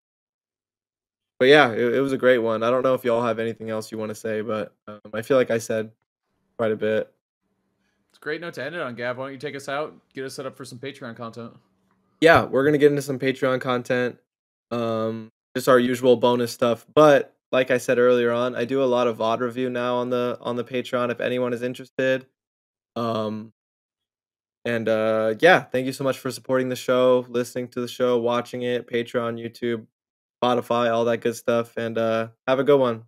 but yeah, it was a great one. I don't know if y'all have anything else you want to say, but I feel like I said quite a bit. It's a great note to end it on, Gab. Why don't you take us out, get us set up for some Patreon content? Yeah, we're gonna get into some Patreon content, just our usual bonus stuff. But like I said earlier on, I do a lot of VOD review now on the Patreon if anyone is interested. Um, and yeah, thank you so much for supporting the show, listening to the show, watching it, Patreon, YouTube, Spotify, all that good stuff. And have a good one.